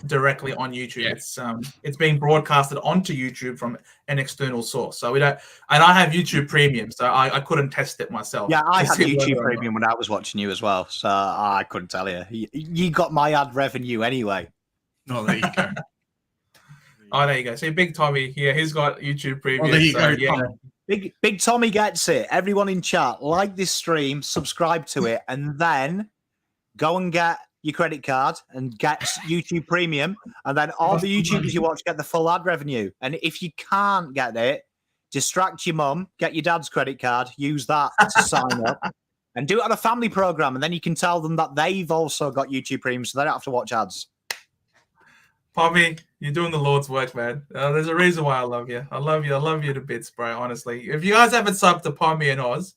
directly on YouTube. Yeah. It's being broadcasted onto YouTube from an external source. So we don't, and I have YouTube Premium, so I couldn't test it myself. Yeah, I had YouTube Premium when I was watching you as well, so I couldn't tell you. You got my ad revenue anyway. Oh, there you go. There you go. See, Big Tommy here, he's got YouTube Premium. There you go. Yeah. Big Tommy gets it. Everyone in chat, like this stream, subscribe to it, and then go and get your credit card and get YouTube Premium, and then all the YouTubers you watch get the full ad revenue. And if you can't get it, distract your mum, get your dad's credit card, use that to sign up, and do it on a family program. And then you can tell them that they've also got YouTube Premium, so they don't have to watch ads. Pommy, you're doing the Lord's work, man. There's a reason why I love you. I love you. I love you to bits, bro. Honestly, if you guys haven't subbed to Pommy and Oz,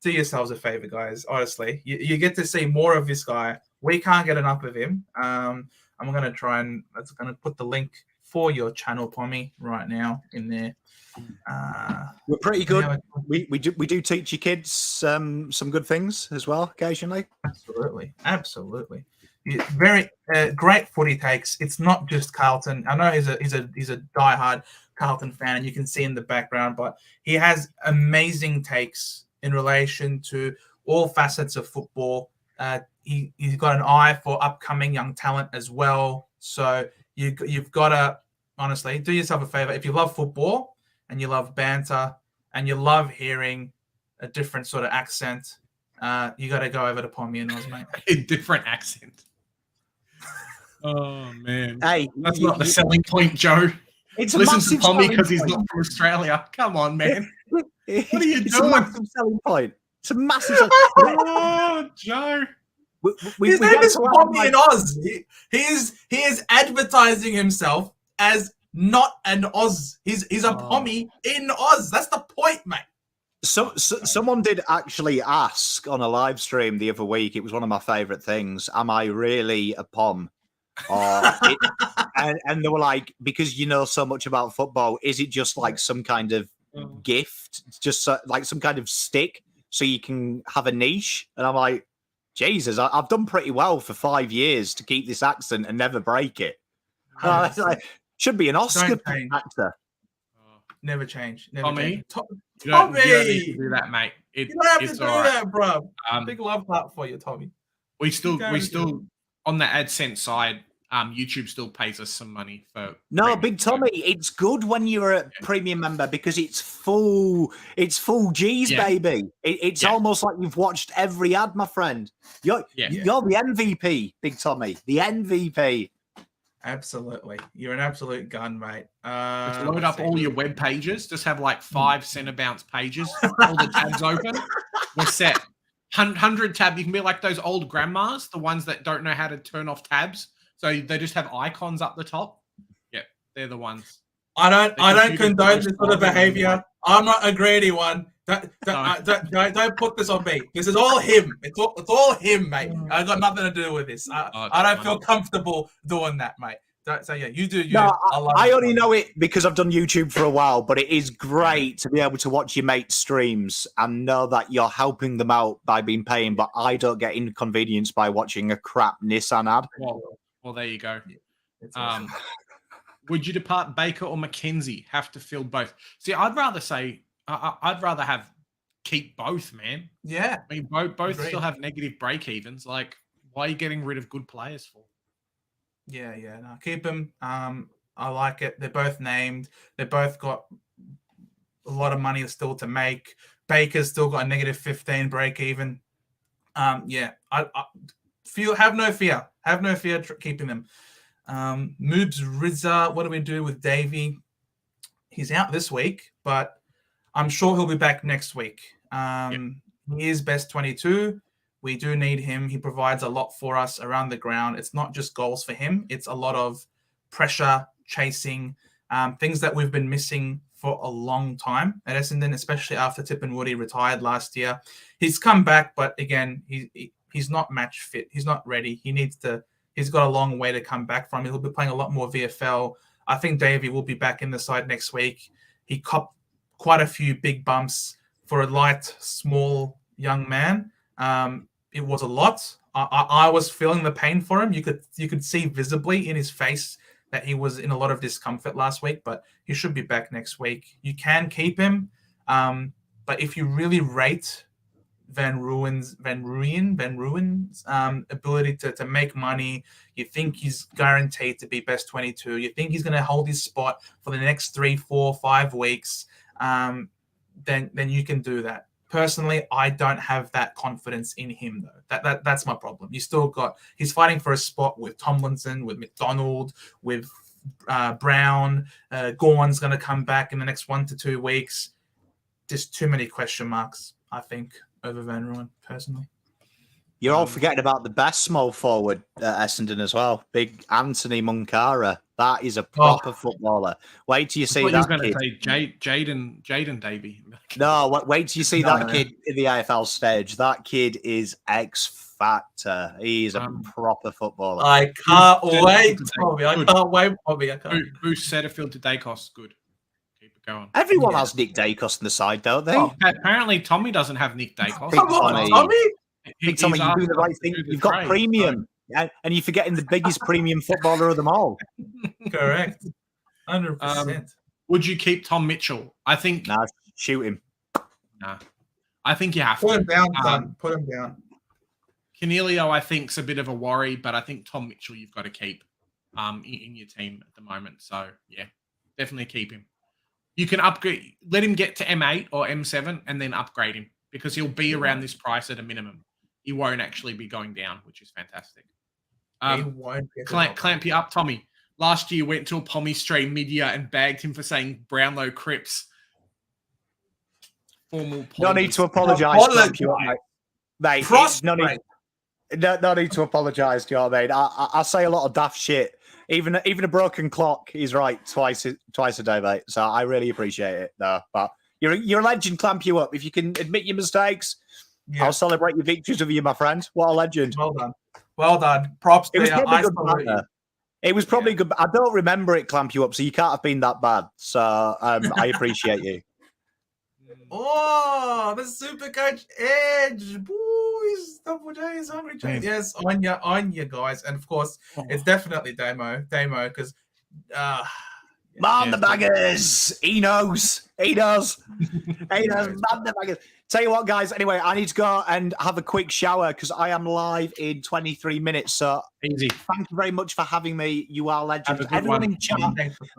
do yourselves a favor, guys. Honestly, you get to see more of this guy. We can't get enough of him. I'm gonna try and put the link for your channel, Pommy, right now in there. We're pretty good. We do teach your kids some good things as well occasionally. Absolutely. Very great footy takes. It's not just Carlton. I know he's a diehard Carlton fan, and you can see in the background, but he has amazing takes in relation to all facets of football. He's got an eye for upcoming young talent as well. So you've got to honestly do yourself a favor. If you love football and you love banter and you love hearing a different sort of accent, you got to go over to Pommy and Oz, mate. A different accent. Oh man, hey, that's not the selling point, Joe. It's listen to Pommy because he's not from Australia. Come on, man. What are you doing? It's a massive selling point. It's a massive. Oh, Joe. His name is Pommy and Oz. He is advertising himself as not an Oz. He's a Pommy in Oz. That's the point, mate. So someone did actually ask on a live stream the other week. It was one of my favorite things. Am I really a Pom? And they were like, because you know so much about football, is it just like some kind of gift, just like some kind of stick, so you can have a niche? And I'm like, Jesus, I've done pretty well for 5 years to keep this accent and never break it. Should be an Oscar actor. Never change. Tommy, Tommy, you don't need to do that, mate. You don't have to do that, bro. Big love clap for you, Tommy. We still on the AdSense side, YouTube still pays us some money for. No, Big Tommy, it's good when you're a premium member because it's full G's, baby. It's almost like you've watched every ad, my friend. You're the MVP, Big Tommy, the MVP. Absolutely, you're an absolute gun, mate. Just load up all your web pages. Just have like 5 center bounce pages. All the tabs open. We're set. 100 tab. You can be like those old grandmas, the ones that don't know how to turn off tabs, so they just have icons up the top. Yeah, they're the ones. I don't condone this sort of behavior. I'm not a greedy one. Don't put this on me. This is all him. It's all him, mate. I got nothing to do with this. I don't feel comfortable doing that, mate. So yeah, you do you. No, I only know it because I've done YouTube for a while, but it is great to be able to watch your mates' streams and know that you're helping them out by being paying, but I don't get inconvenienced by watching a crap Nissan ad. Well, there you go. Would you depart Baker or McKenzie? Have to fill both. See, I'd rather have keep both, man. Yeah. I mean, both still have negative break evens. Like, why are you getting rid of good players for? Yeah, no, keep them. I like it. They're both named. They both got a lot of money still to make. Baker's still got a negative 15 break even. I have no fear. Have no fear keeping them. Moobs Rizza, what do we do with Davey? He's out this week, but I'm sure he'll be back next week. He is best 22. We do need him. He provides a lot for us around the ground. It's not just goals for him. It's a lot of pressure, chasing, things that we've been missing for a long time at Essendon, especially after Tip and Woody retired last year. He's come back, but again, he's not match fit. He's not ready. He's got a long way to come back from. He'll be playing a lot more VFL. I think Davey will be back in the side next week. He copped quite a few big bumps for a light, small young man. It was a lot. I was feeling the pain for him. You could see visibly in his face that he was in a lot of discomfort last week, but he should be back next week. You can keep him, but if you really rate Van Ruin's ability to make money, you think he's guaranteed to be best 22, you think he's going to hold his spot for the next 3, 4, 5 weeks, then you can do that. Personally, I don't have that confidence in him, though. That's my problem. He's fighting for a spot with Tomlinson, with McDonald, with Brown, Gorn's going to come back in the next 1 to 2 weeks. Just too many question marks, I think, over Van Rooyen, personally. You're all forgetting about the best small forward at Essendon as well. Big Anthony Munkara. That is a proper footballer. Wait till you see that going kid. to say Jaden Davey. No, wait till you see that kid in the AFL stage. That kid is X Factor. He is a proper footballer. I can't wait, Tommy. I can't wait, Tommy. I can't. Boost Setterfield to Dacos. Good. Keep it going. Everyone has Nick Dacos on the side, don't they? Oh, apparently, Tommy doesn't have Nick Dacos. Come on, Tommy. Big Tommy, you're doing the right thing. You've got premium, and you're forgetting the biggest premium footballer of them all. Correct. 100%. Would you keep Tom Mitchell? I think. Nah, shoot him. Nah. I think you have Put to. him down, son. Put him down. Cornelio, I think, is a bit of a worry, but I think Tom Mitchell you've got to keep in your team at the moment. So, yeah, definitely keep him. You can upgrade, let him get to M8 or M7 and then upgrade him because he'll be around this price at a minimum. He won't actually be going down, which is fantastic. Clamp you up, Tommy. Last year went to a Pommy stream mid-year and bagged him for saying Brownlow Crips. Formal no need to apologise. Mate, no need to apologise, do you know what I mean? I say a lot of daft shit. Even a broken clock is right twice a day, mate. So I really appreciate it, though. But you're a legend, clamp you up. If you can admit your mistakes, I'll celebrate your victories with you, my friend. What a legend. Well done. Props to you. It was probably good. I don't remember it, clamp you up, so you can't have been that bad. So I appreciate you. Oh, the Super Coach Edge, boys, Double J is hungry. Yes, on you guys, and of course, it's definitely Damo, because man the baggers. He knows. Man the baggers. Tell you what, guys. Anyway, I need to go and have a quick shower because I am live in 23 minutes. So easy. Thank you very much for having me. You are legends. Everyone in chat,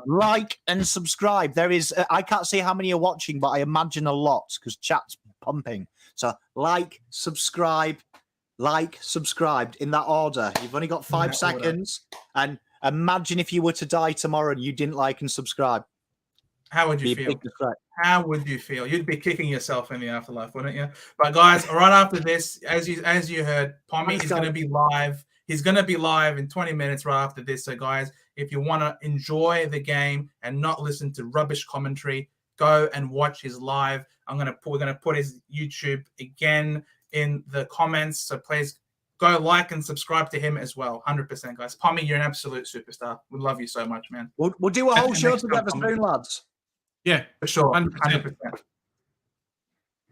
like and subscribe. There is, I can't see how many are watching, but I imagine a lot because chat's pumping. So like, subscribe in that order. You've only got 5 seconds. And imagine if you were to die tomorrow and you didn't like and subscribe. How would you feel? How would you feel? You'd be kicking yourself in the afterlife, wouldn't you? But guys, right after this, as you heard, Pommy is going to be live. He's going to be live in 20 minutes right after this. So guys, if you want to enjoy the game and not listen to rubbish commentary, go and watch his live. We're going to put his YouTube again in the comments. So please go like and subscribe to him as well. 100%, guys. Pommy, you're an absolute superstar. We love you so much, man. We'll do a whole show together soon, lads. Yeah, for sure. 100%.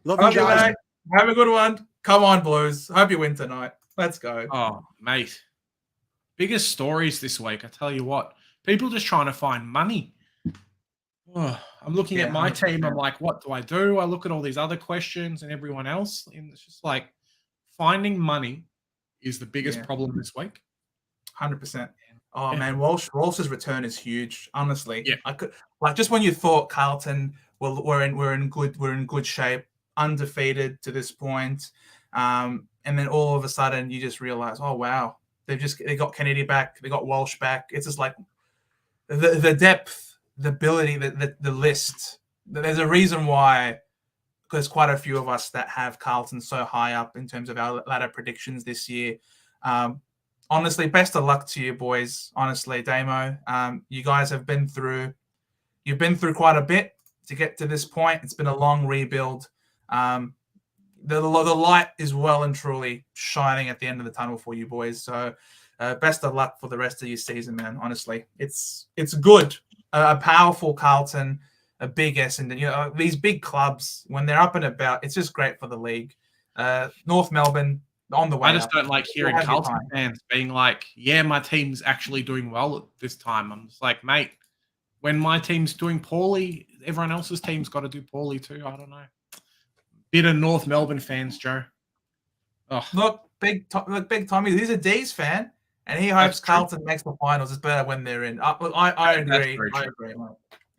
Love you guys. Mate. Have a good one. Come on, Blues. Hope you win tonight. Let's go. Oh, mate. Biggest stories this week. I tell you what. People just trying to find money. Oh, I'm looking at my 100%. Team. I'm like, what do I do? I look at all these other questions and everyone else. And it's just like finding money is the biggest problem this week. 100%. Oh man, Walsh's return is huge. Honestly, I could just when you thought Carlton were in good shape, undefeated to this point, and then all of a sudden you just realize, oh wow, they got Kennedy back, they got Walsh back. It's just like the depth, the ability, the list. There's a reason why. There's quite a few of us that have Carlton so high up in terms of our ladder predictions this year. Honestly, best of luck to you boys. Honestly, Damo, you guys have been through quite a bit to get to this point. It's been a long rebuild. The light is well and truly shining at the end of the tunnel for you boys. So best of luck for the rest of your season, man. Honestly, it's good. A powerful Carlton, a big Essendon. You know, these big clubs, when they're up and about, it's just great for the league. North Melbourne, on the way. I just don't like hearing Carlton fans being like, yeah, my team's actually doing well at this time. I'm just like, mate, when my team's doing poorly, everyone else's team's got to do poorly too. I don't know. Bit of North Melbourne fans, Joe. Oh. Look, Big Tommy, he's a D's fan, and he hopes Carlton makes the finals. It's better when they're in. I agree. I agree.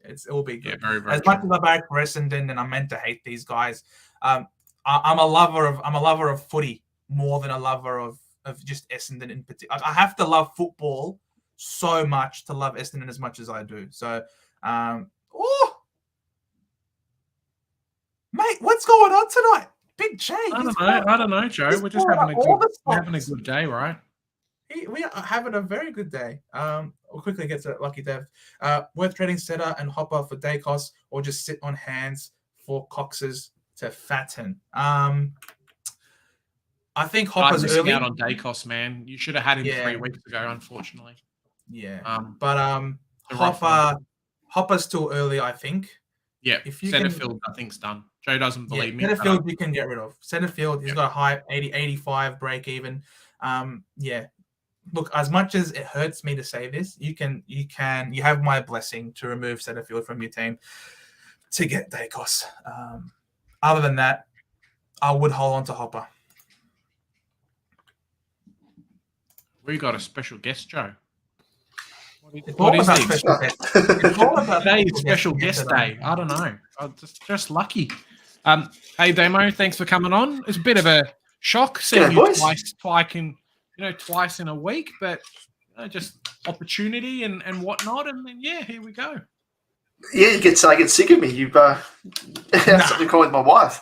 It will be good. Yeah, very, very as much as I back for Essendon, and I'm meant to hate these guys, I'm a lover of footy more than a lover of just Essendon in particular. I have to love football so much to love Essendon as much as I do. So, mate, what's going on tonight? Big J. I don't know, Joe. We're just having a good day, right? We are having a very good day. We'll quickly get to Lucky Dev. Worth trading Setter and Hopper for Dacos, or just sit on hands for Coxes to fatten. I think Hopper's missing early. out on Dacos, man. You should have had him 3 weeks ago, unfortunately. Yeah. But Hopper's still early, I think. Yeah, Centerfield, I think's done. Joe doesn't believe me. Centerfield you can get rid of. Centerfield, he's got a high 85 break even. Yeah. Look, as much as it hurts me to say this, you have my blessing to remove Centerfield from your team to get Dacos. Other than that, I would hold on to Hopper. We got a special guest, Joe. What is this? Today's special guest day. I don't know. I'm just lucky. Hey, Demo, thanks for coming on. It's a bit of a shock seeing you twice in a week, but just opportunity and whatnot. And then, here we go. Yeah, you get sick of me. You've something called my wife.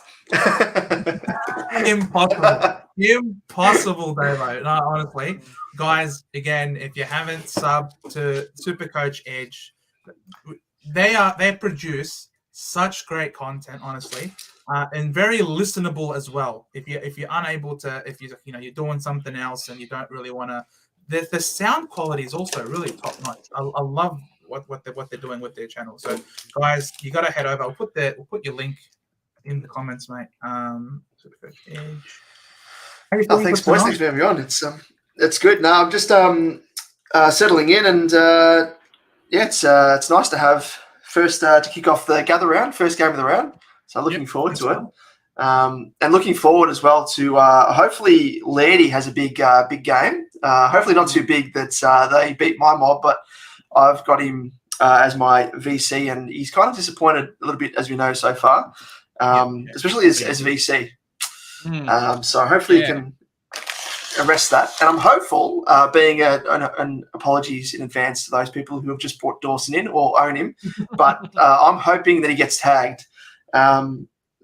Impossible, Davo. No, honestly. Guys, again, if you haven't subbed to Supercoach Edge, they produce such great content, honestly, and very listenable as well. If you're unable to, if you're doing something else and you don't really want to, the sound quality is also really top notch. I love what they're doing with their channel. So, guys, you got to head over. We'll put your link in the comments, mate. Supercoach Edge. Thanks, boys. Thanks for having me on. It's good. Now I'm just settling in, and it's nice to have first to kick off the gather round, first game of the round. So looking forward to it, and looking forward as well to hopefully Lairdy has a big game. Hopefully not too big that they beat my mob, but I've got him as my VC, and he's kind of disappointed a little bit, as we know so far, especially as VC. So hopefully you can arrest that. And I'm hopeful, being an apologies in advance to those people who have just brought Dawson in or own him, but I'm hoping that he gets tagged.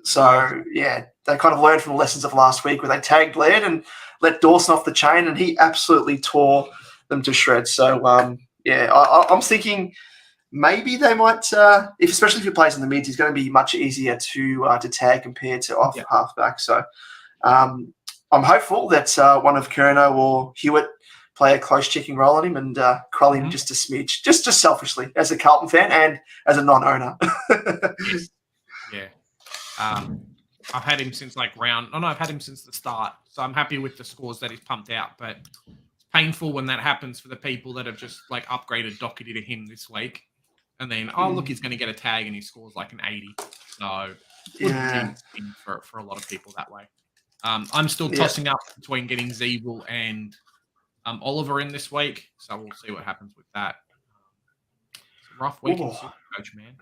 So, they kind of learned from the lessons of last week where they tagged Laird and let Dawson off the chain, and he absolutely tore them to shreds. So, I'm thinking maybe they might, especially if he plays in the mids, he's going to be much easier to tag compared to off halfback. So, I'm hopeful that one of Kerno or Hewitt play a close checking role on him and crull him just a smidge, just selfishly as a Carlton fan and as a non-owner. I've had him since I've had him since the start. So I'm happy with the scores that he's pumped out, but it's painful when that happens for the people that have just upgraded Doherty to him this week. And then, look, he's going to get a tag and he scores like an 80. So for a lot of people that way. I'm still tossing up between getting Zeeble and Oliver in this week, so we'll see what happens with that. It's a rough week in Supercoach, man.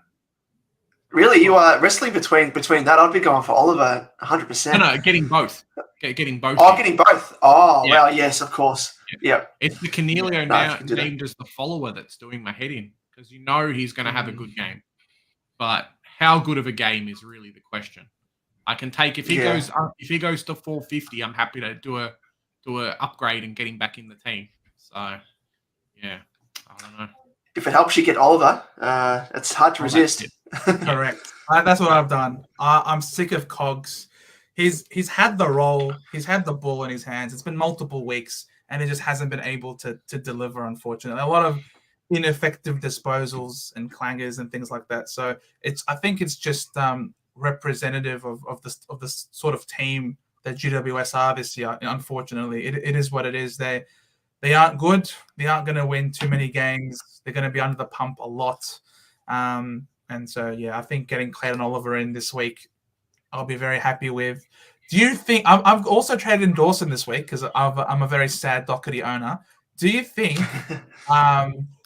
Really, you are wrestling between that? I'd be going for Oliver 100%. No, getting both. Getting both. Oh, getting both. Oh, well, yes, of course. Yeah. It's the Cornelio named as the follower that's doing my head in, because he's going to have a good game, but how good of a game is really the question. I can take if he goes to 450. I'm happy to do a upgrade and get him back in the team. So, I don't know. If it helps you get Oliver, it's hard to resist. Correct. That's what I've done. I'm sick of Cogs. He's had the role. He's had the ball in his hands. It's been multiple weeks, and he just hasn't been able to deliver. Unfortunately, a lot of ineffective disposals and clangers and things like that. So I think it's just representative of the sort of team that GWS are this year. Unfortunately, it is what it is. They aren't good. They aren't going to win too many games. They're going to be under the pump a lot. And so I think getting Clayton Oliver in this week, I'll be very happy with. Do you think I've also traded in Dawson this week because I'm a very sad Doherty owner? Do you think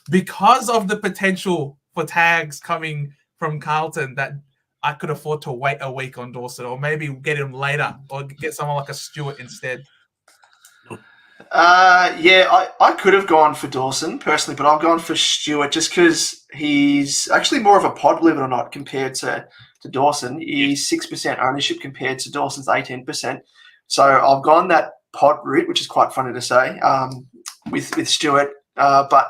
because of the potential for tags coming from Carlton that I could afford to wait a week on Dawson, or maybe get him later, or get someone like a Stewart instead? I could have gone for Dawson personally, but I've gone for Stewart just because he's actually more of a pod, believe it or not, compared to Dawson. He's 6% ownership compared to Dawson's 18%. So I've gone that pod route, which is quite funny to say, with Stewart. But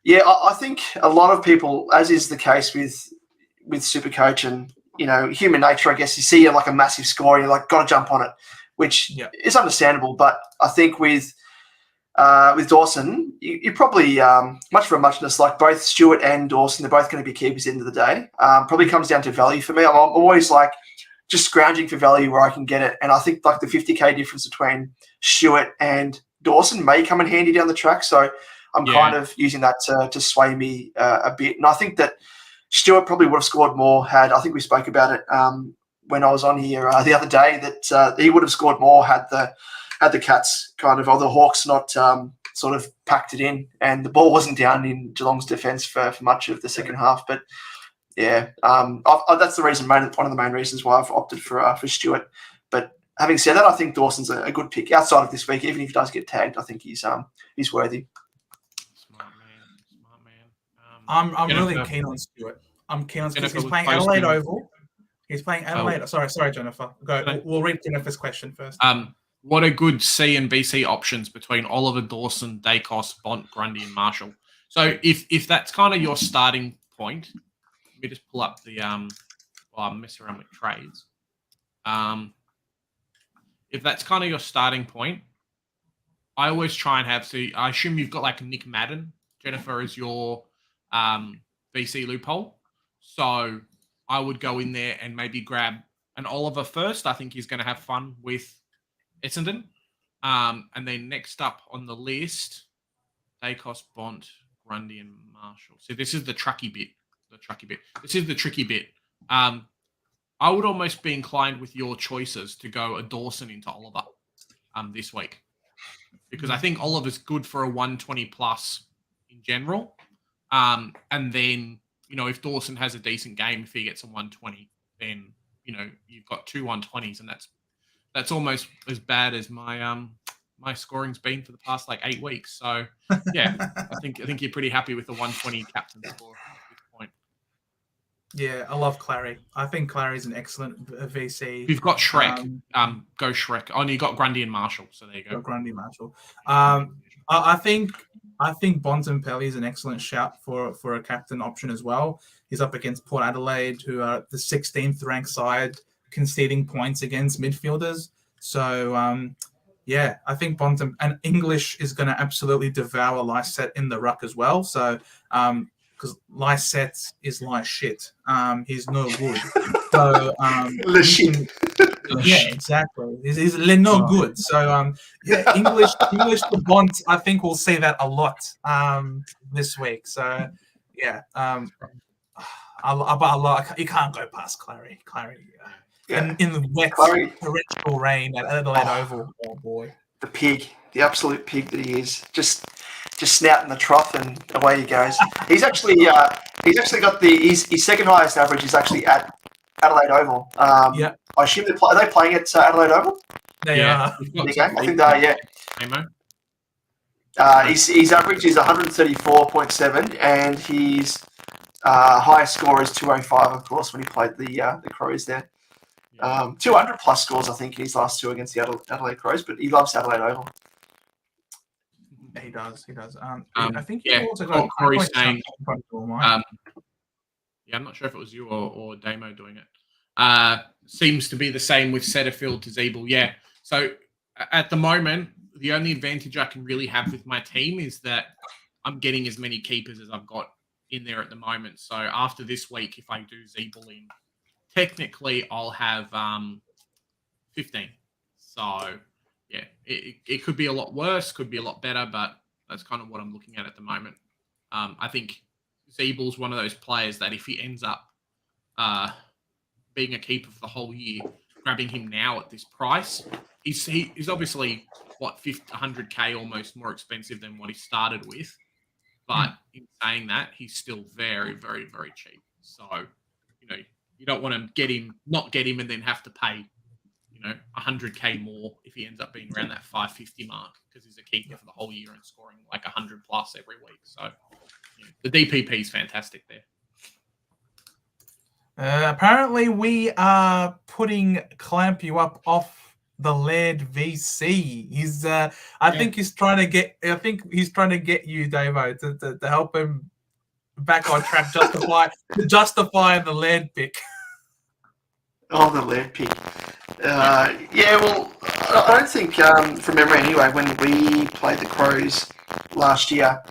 yeah, I think a lot of people, as is the case with Supercoach and human nature, I guess, you see like a massive score, and you're like, got to jump on it, which is understandable. But I think with Dawson, you probably much for a muchness, like both Stewart and Dawson, they're both going to be keepers at the end of the day. Probably comes down to value for me. I'm always like just scrounging for value where I can get it, and I think like the 50k difference between Stewart and Dawson may come in handy down the track. So I'm kind of using that to sway me a bit, and I think that Stewart probably would have scored more I think we spoke about it when I was on here the other day, that he would have scored more had the Cats kind of, or the Hawks not sort of packed it in, and the ball wasn't down in Geelong's defence for much of the second half. But yeah, that's the reason, one of the main reasons why I've opted for Stewart. But having said that, I think Dawson's a good pick outside of this week. Even if he does get tagged, I think he's worthy. Smart man. I'm really keen on Stewart. I'm keen on Stewart. He's playing Adelaide Oval. He's playing Adelaide. Oh. Sorry, Jennifer. Go. We'll read Jennifer's question first. What a good C and BC options between Oliver, Dawson, Dacos, Bont, Grundy, and Marshall. So if that's kind of your starting point, let me just pull up the I'm messing around with trades. If that's kind of your starting point, I always try and have. So I assume you've got like Nick Madden, Jennifer, as your BC loophole. So I would go in there and maybe grab an Oliver first. I think he's going to have fun with Essendon. And then next up on the list, Dacos, Bont, Grundy, and Marshall. So this is the tricky bit. This is the tricky bit. I would almost be inclined with your choices to go a Dawson into Oliver this week. Because I think Oliver's good for a 120 plus in general. And then, if Dawson has a decent game, if he gets a 120, then, you've got two 120s, and that's almost as bad as my my scoring's been for the past like 8 weeks. So yeah, I think you're pretty happy with the 120 captain score at this point. Yeah, I love Clary. I think Clary's an excellent VC. If you've got Shrek, go Shrek. Oh, and you got Grundy and Marshall, so there you go. Got Grundy, Marshall. I think Bontempelli is an excellent shout for a captain option as well. He's up against Port Adelaide, who are the 16th ranked side, conceding points against midfielders. So, I think and English is going to absolutely devour Lysette in the ruck as well. So, because Lysette is like shit. He's no good. So, yeah, exactly. He's no good. So, English to Bont, I think we'll see that a lot this week. So, yeah. You can't go past Clary. And in the wet, torrential rain at Adelaide Oval. Oh boy, the pig, the absolute pig that he is, just snouting the trough and away he goes. He's actually got his second highest average is actually at Adelaide Oval. I assume are they playing at Adelaide Oval? They are. I think they are. Yeah. His average is 134.7, and his highest score is 205, of course, when he played the Crows there. 200 plus scores, I think, in his last two against the Adelaide Crows, but he loves Adelaide Oval. He does. I think he also got Corey's saying. I'm not sure if it was you or Damo doing it. Seems to be the same with Setterfield to Zeeble. Yeah. So at the moment, the only advantage I can really have with my team is that I'm getting as many keepers as I've got in there at the moment. So after this week, if I do Zeeble in, technically I'll have 15. So yeah, it could be a lot worse, could be a lot better, but that's kind of what I'm looking at the moment. I think Zeeble's one of those players that if he ends up being a keeper for the whole year, grabbing him now at this price, he's obviously 100k almost more expensive than what he started with. But in saying that, he's still very, very, very cheap. So, you don't want to not get him and then have to pay, 100k more if he ends up being around that 550 mark because he's a keeper for the whole year and scoring like 100 plus every week. So the DPP is fantastic there. Apparently, we are putting Clamp You Up off the Laird VC. I think he's trying to get you, Davo, to help him back on track, justify the Laird pick. Oh, the Laird pick. Well, I don't think, from memory anyway, when we played the Crows last year,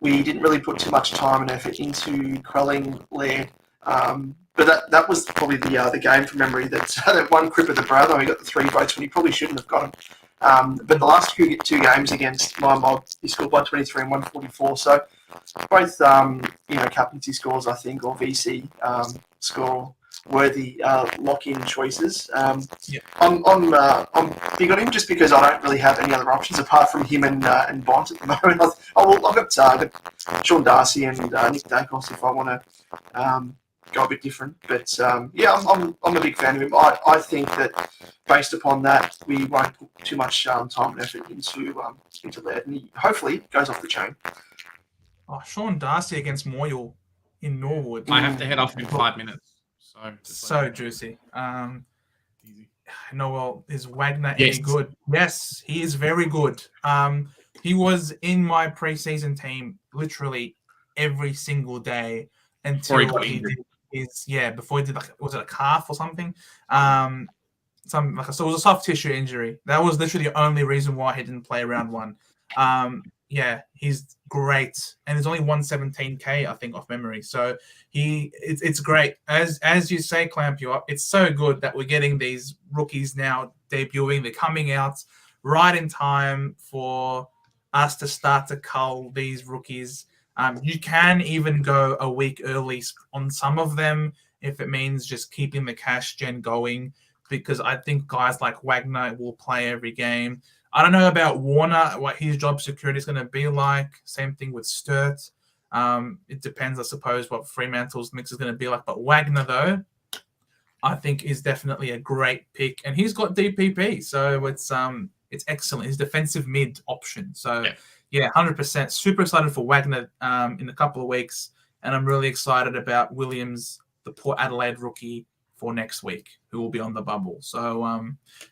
we didn't really put too much time and effort into quelling Laird. But that was probably the game from memory that one Cripper the Brother, he got the 3 votes when he probably shouldn't have got him. But the last two games against my mob, he scored by 23 and 144. So both captaincy scores, I think, or VC score worthy lock-in choices. I'm big on him just because I don't really have any other options apart from him and Bont at the moment. I've got Sean Darcy and Nick Dacos if I want to go a bit different. But I'm a big fan of him. I think that based upon that, we won't put too much time and effort into Laird, and he hopefully goes off the chain. Oh, Sean Darcy against Moyle in Norwood. I have to head off in 5 minutes. So juicy. Easy. Noel, is Wagner any good? Yes, he is very good. He was in my preseason team literally every single day until he did before he did was it a calf or something? So it was a soft tissue injury. That was literally the only reason why he didn't play round one. He's great, and there's only 117k I think off memory. So it's great. As you say, Clamp You Up. It's so good that we're getting these rookies now debuting. They're coming out right in time for us to start to cull these rookies. You can even go a week early on some of them if it means just keeping the cash gen going, because I think guys like Wagner will play every game. I don't know about Warner, what his job security is going to be like. Same thing with Sturt. It depends, I suppose, what Fremantle's mix is going to be like. But Wagner, though, I think is definitely a great pick. And he's got DPP, so it's excellent. His defensive mid option. So, 100%. Super excited for Wagner in a couple of weeks. And I'm really excited about Williams, the Port Adelaide rookie, for next week, who will be on the bubble. So,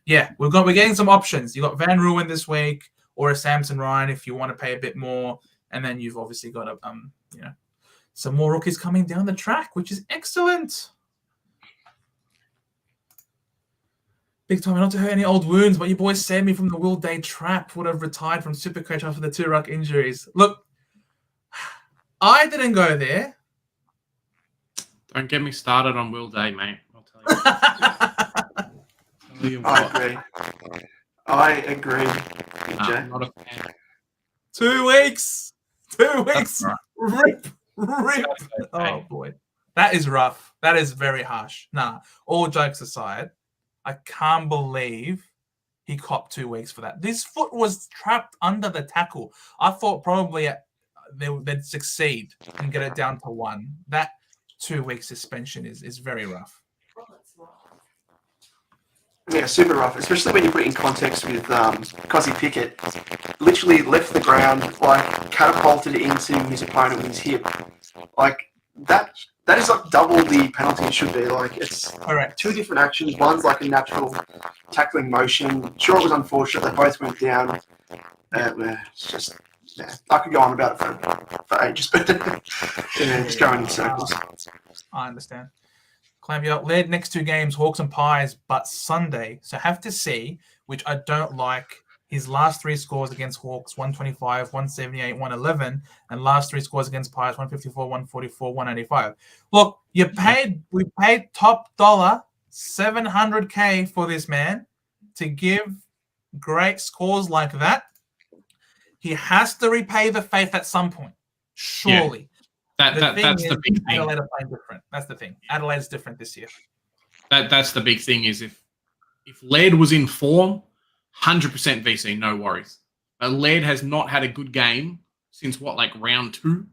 we're getting some options. You got Van Ruin this week, or a Samson Ryan if you want to pay a bit more, and then you've obviously got some more rookies coming down the track, which is excellent. Big time. Not to hurt any old wounds, but your boy saved me from the Will Day trap. Would have retired from Supercoach after the 2 ruck injuries. Look, I didn't go there. Don't get me started on Will Day, mate. I agree. I'm not a fan. 2 weeks. 2 weeks. Right. Rip. Oh, boy. That is rough. That is very harsh. Nah, all jokes aside, I can't believe he copped 2 weeks for that. This foot was trapped under the tackle. I thought probably they'd succeed and get it down to 1. That 2-week suspension is very rough. Yeah, super rough, especially when you put it in context with Cozzy Pickett. Literally left the ground, catapulted into his opponent with his hip. That is double the penalty it should be. It's correct. 2 different actions. One's a natural tackling motion. Sure, it was unfortunate. They both went down. It's just, I could go on about it for ages, but just going in circles. I understand. Clamp You Up led next 2 games, Hawks and Pies, but Sunday. So have to see, which I don't like, his last 3 scores against Hawks, 125, 178, 111, and last 3 scores against Pies, 154, 144, 185. Look, we paid top dollar, $700K for this man to give great scores like that. He has to repay the faith at some point, surely. Yeah. That's the big thing. Adelaide are playing different. That's the thing. Adelaide's different this year. That's the big thing is if Laird was in form, 100% VC, no worries. But Laird has not had a good game since round 2.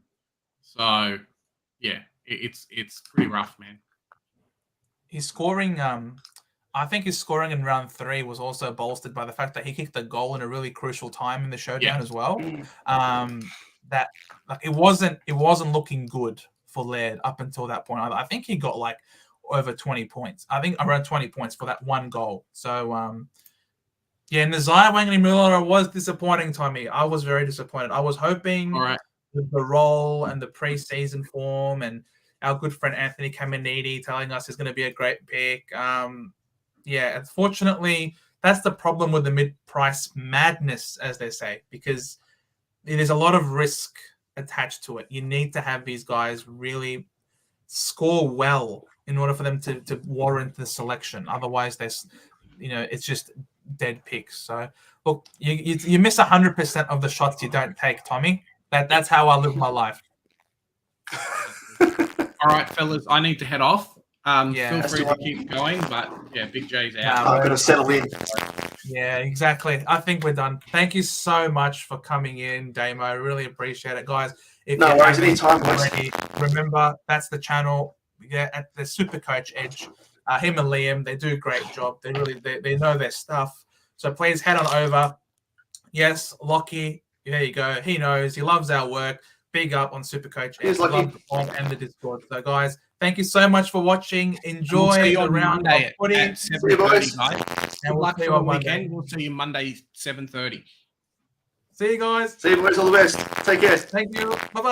So it's pretty rough, man. He's scoring I think his scoring in round 3 was also bolstered by the fact that he kicked a goal in a really crucial time in the showdown as well. That like it wasn't looking good for Laird up until that point. I think he got like over 20 points. I think around 20 points for that one goal. So yeah, Nazai Wangley Miller was disappointing, Tommy. I was very disappointed. I was hoping with the role and the preseason form and our good friend Anthony Caminiti telling us he's going to be a great pick. Yeah, unfortunately, that's the problem with the mid-price madness, as they say, because there's a lot of risk attached to it. You need to have these guys really score well in order for them to warrant the selection. Otherwise, it's just dead picks. So, look, you miss 100% of the shots you don't take, Tommy. That's how I live my life. All right, fellas, I need to head off. Yeah. Feel free to keep going, but yeah, Big J's out. I'm going to settle in. Yeah, exactly. I think we're done. Thank you so much for coming in, Damo. I really appreciate it, guys. If No you worries, haven't anytime, already, remember that's the channel. Yeah, at the Super Coach Edge. Him and Liam, they do a great job. They know their stuff. So please head on over. Yes, Lockie, there you go. He knows. He loves our work. Big up on Super Coach Edge. He loves the blog and the Discord. So guys, thank you so much for watching. Enjoy the round of footy. At 7:30, guys. And we'll see you on Monday. We'll see you Monday, 7:30. See you guys. See you boys. All the best. Take care. Thank you. Bye-bye.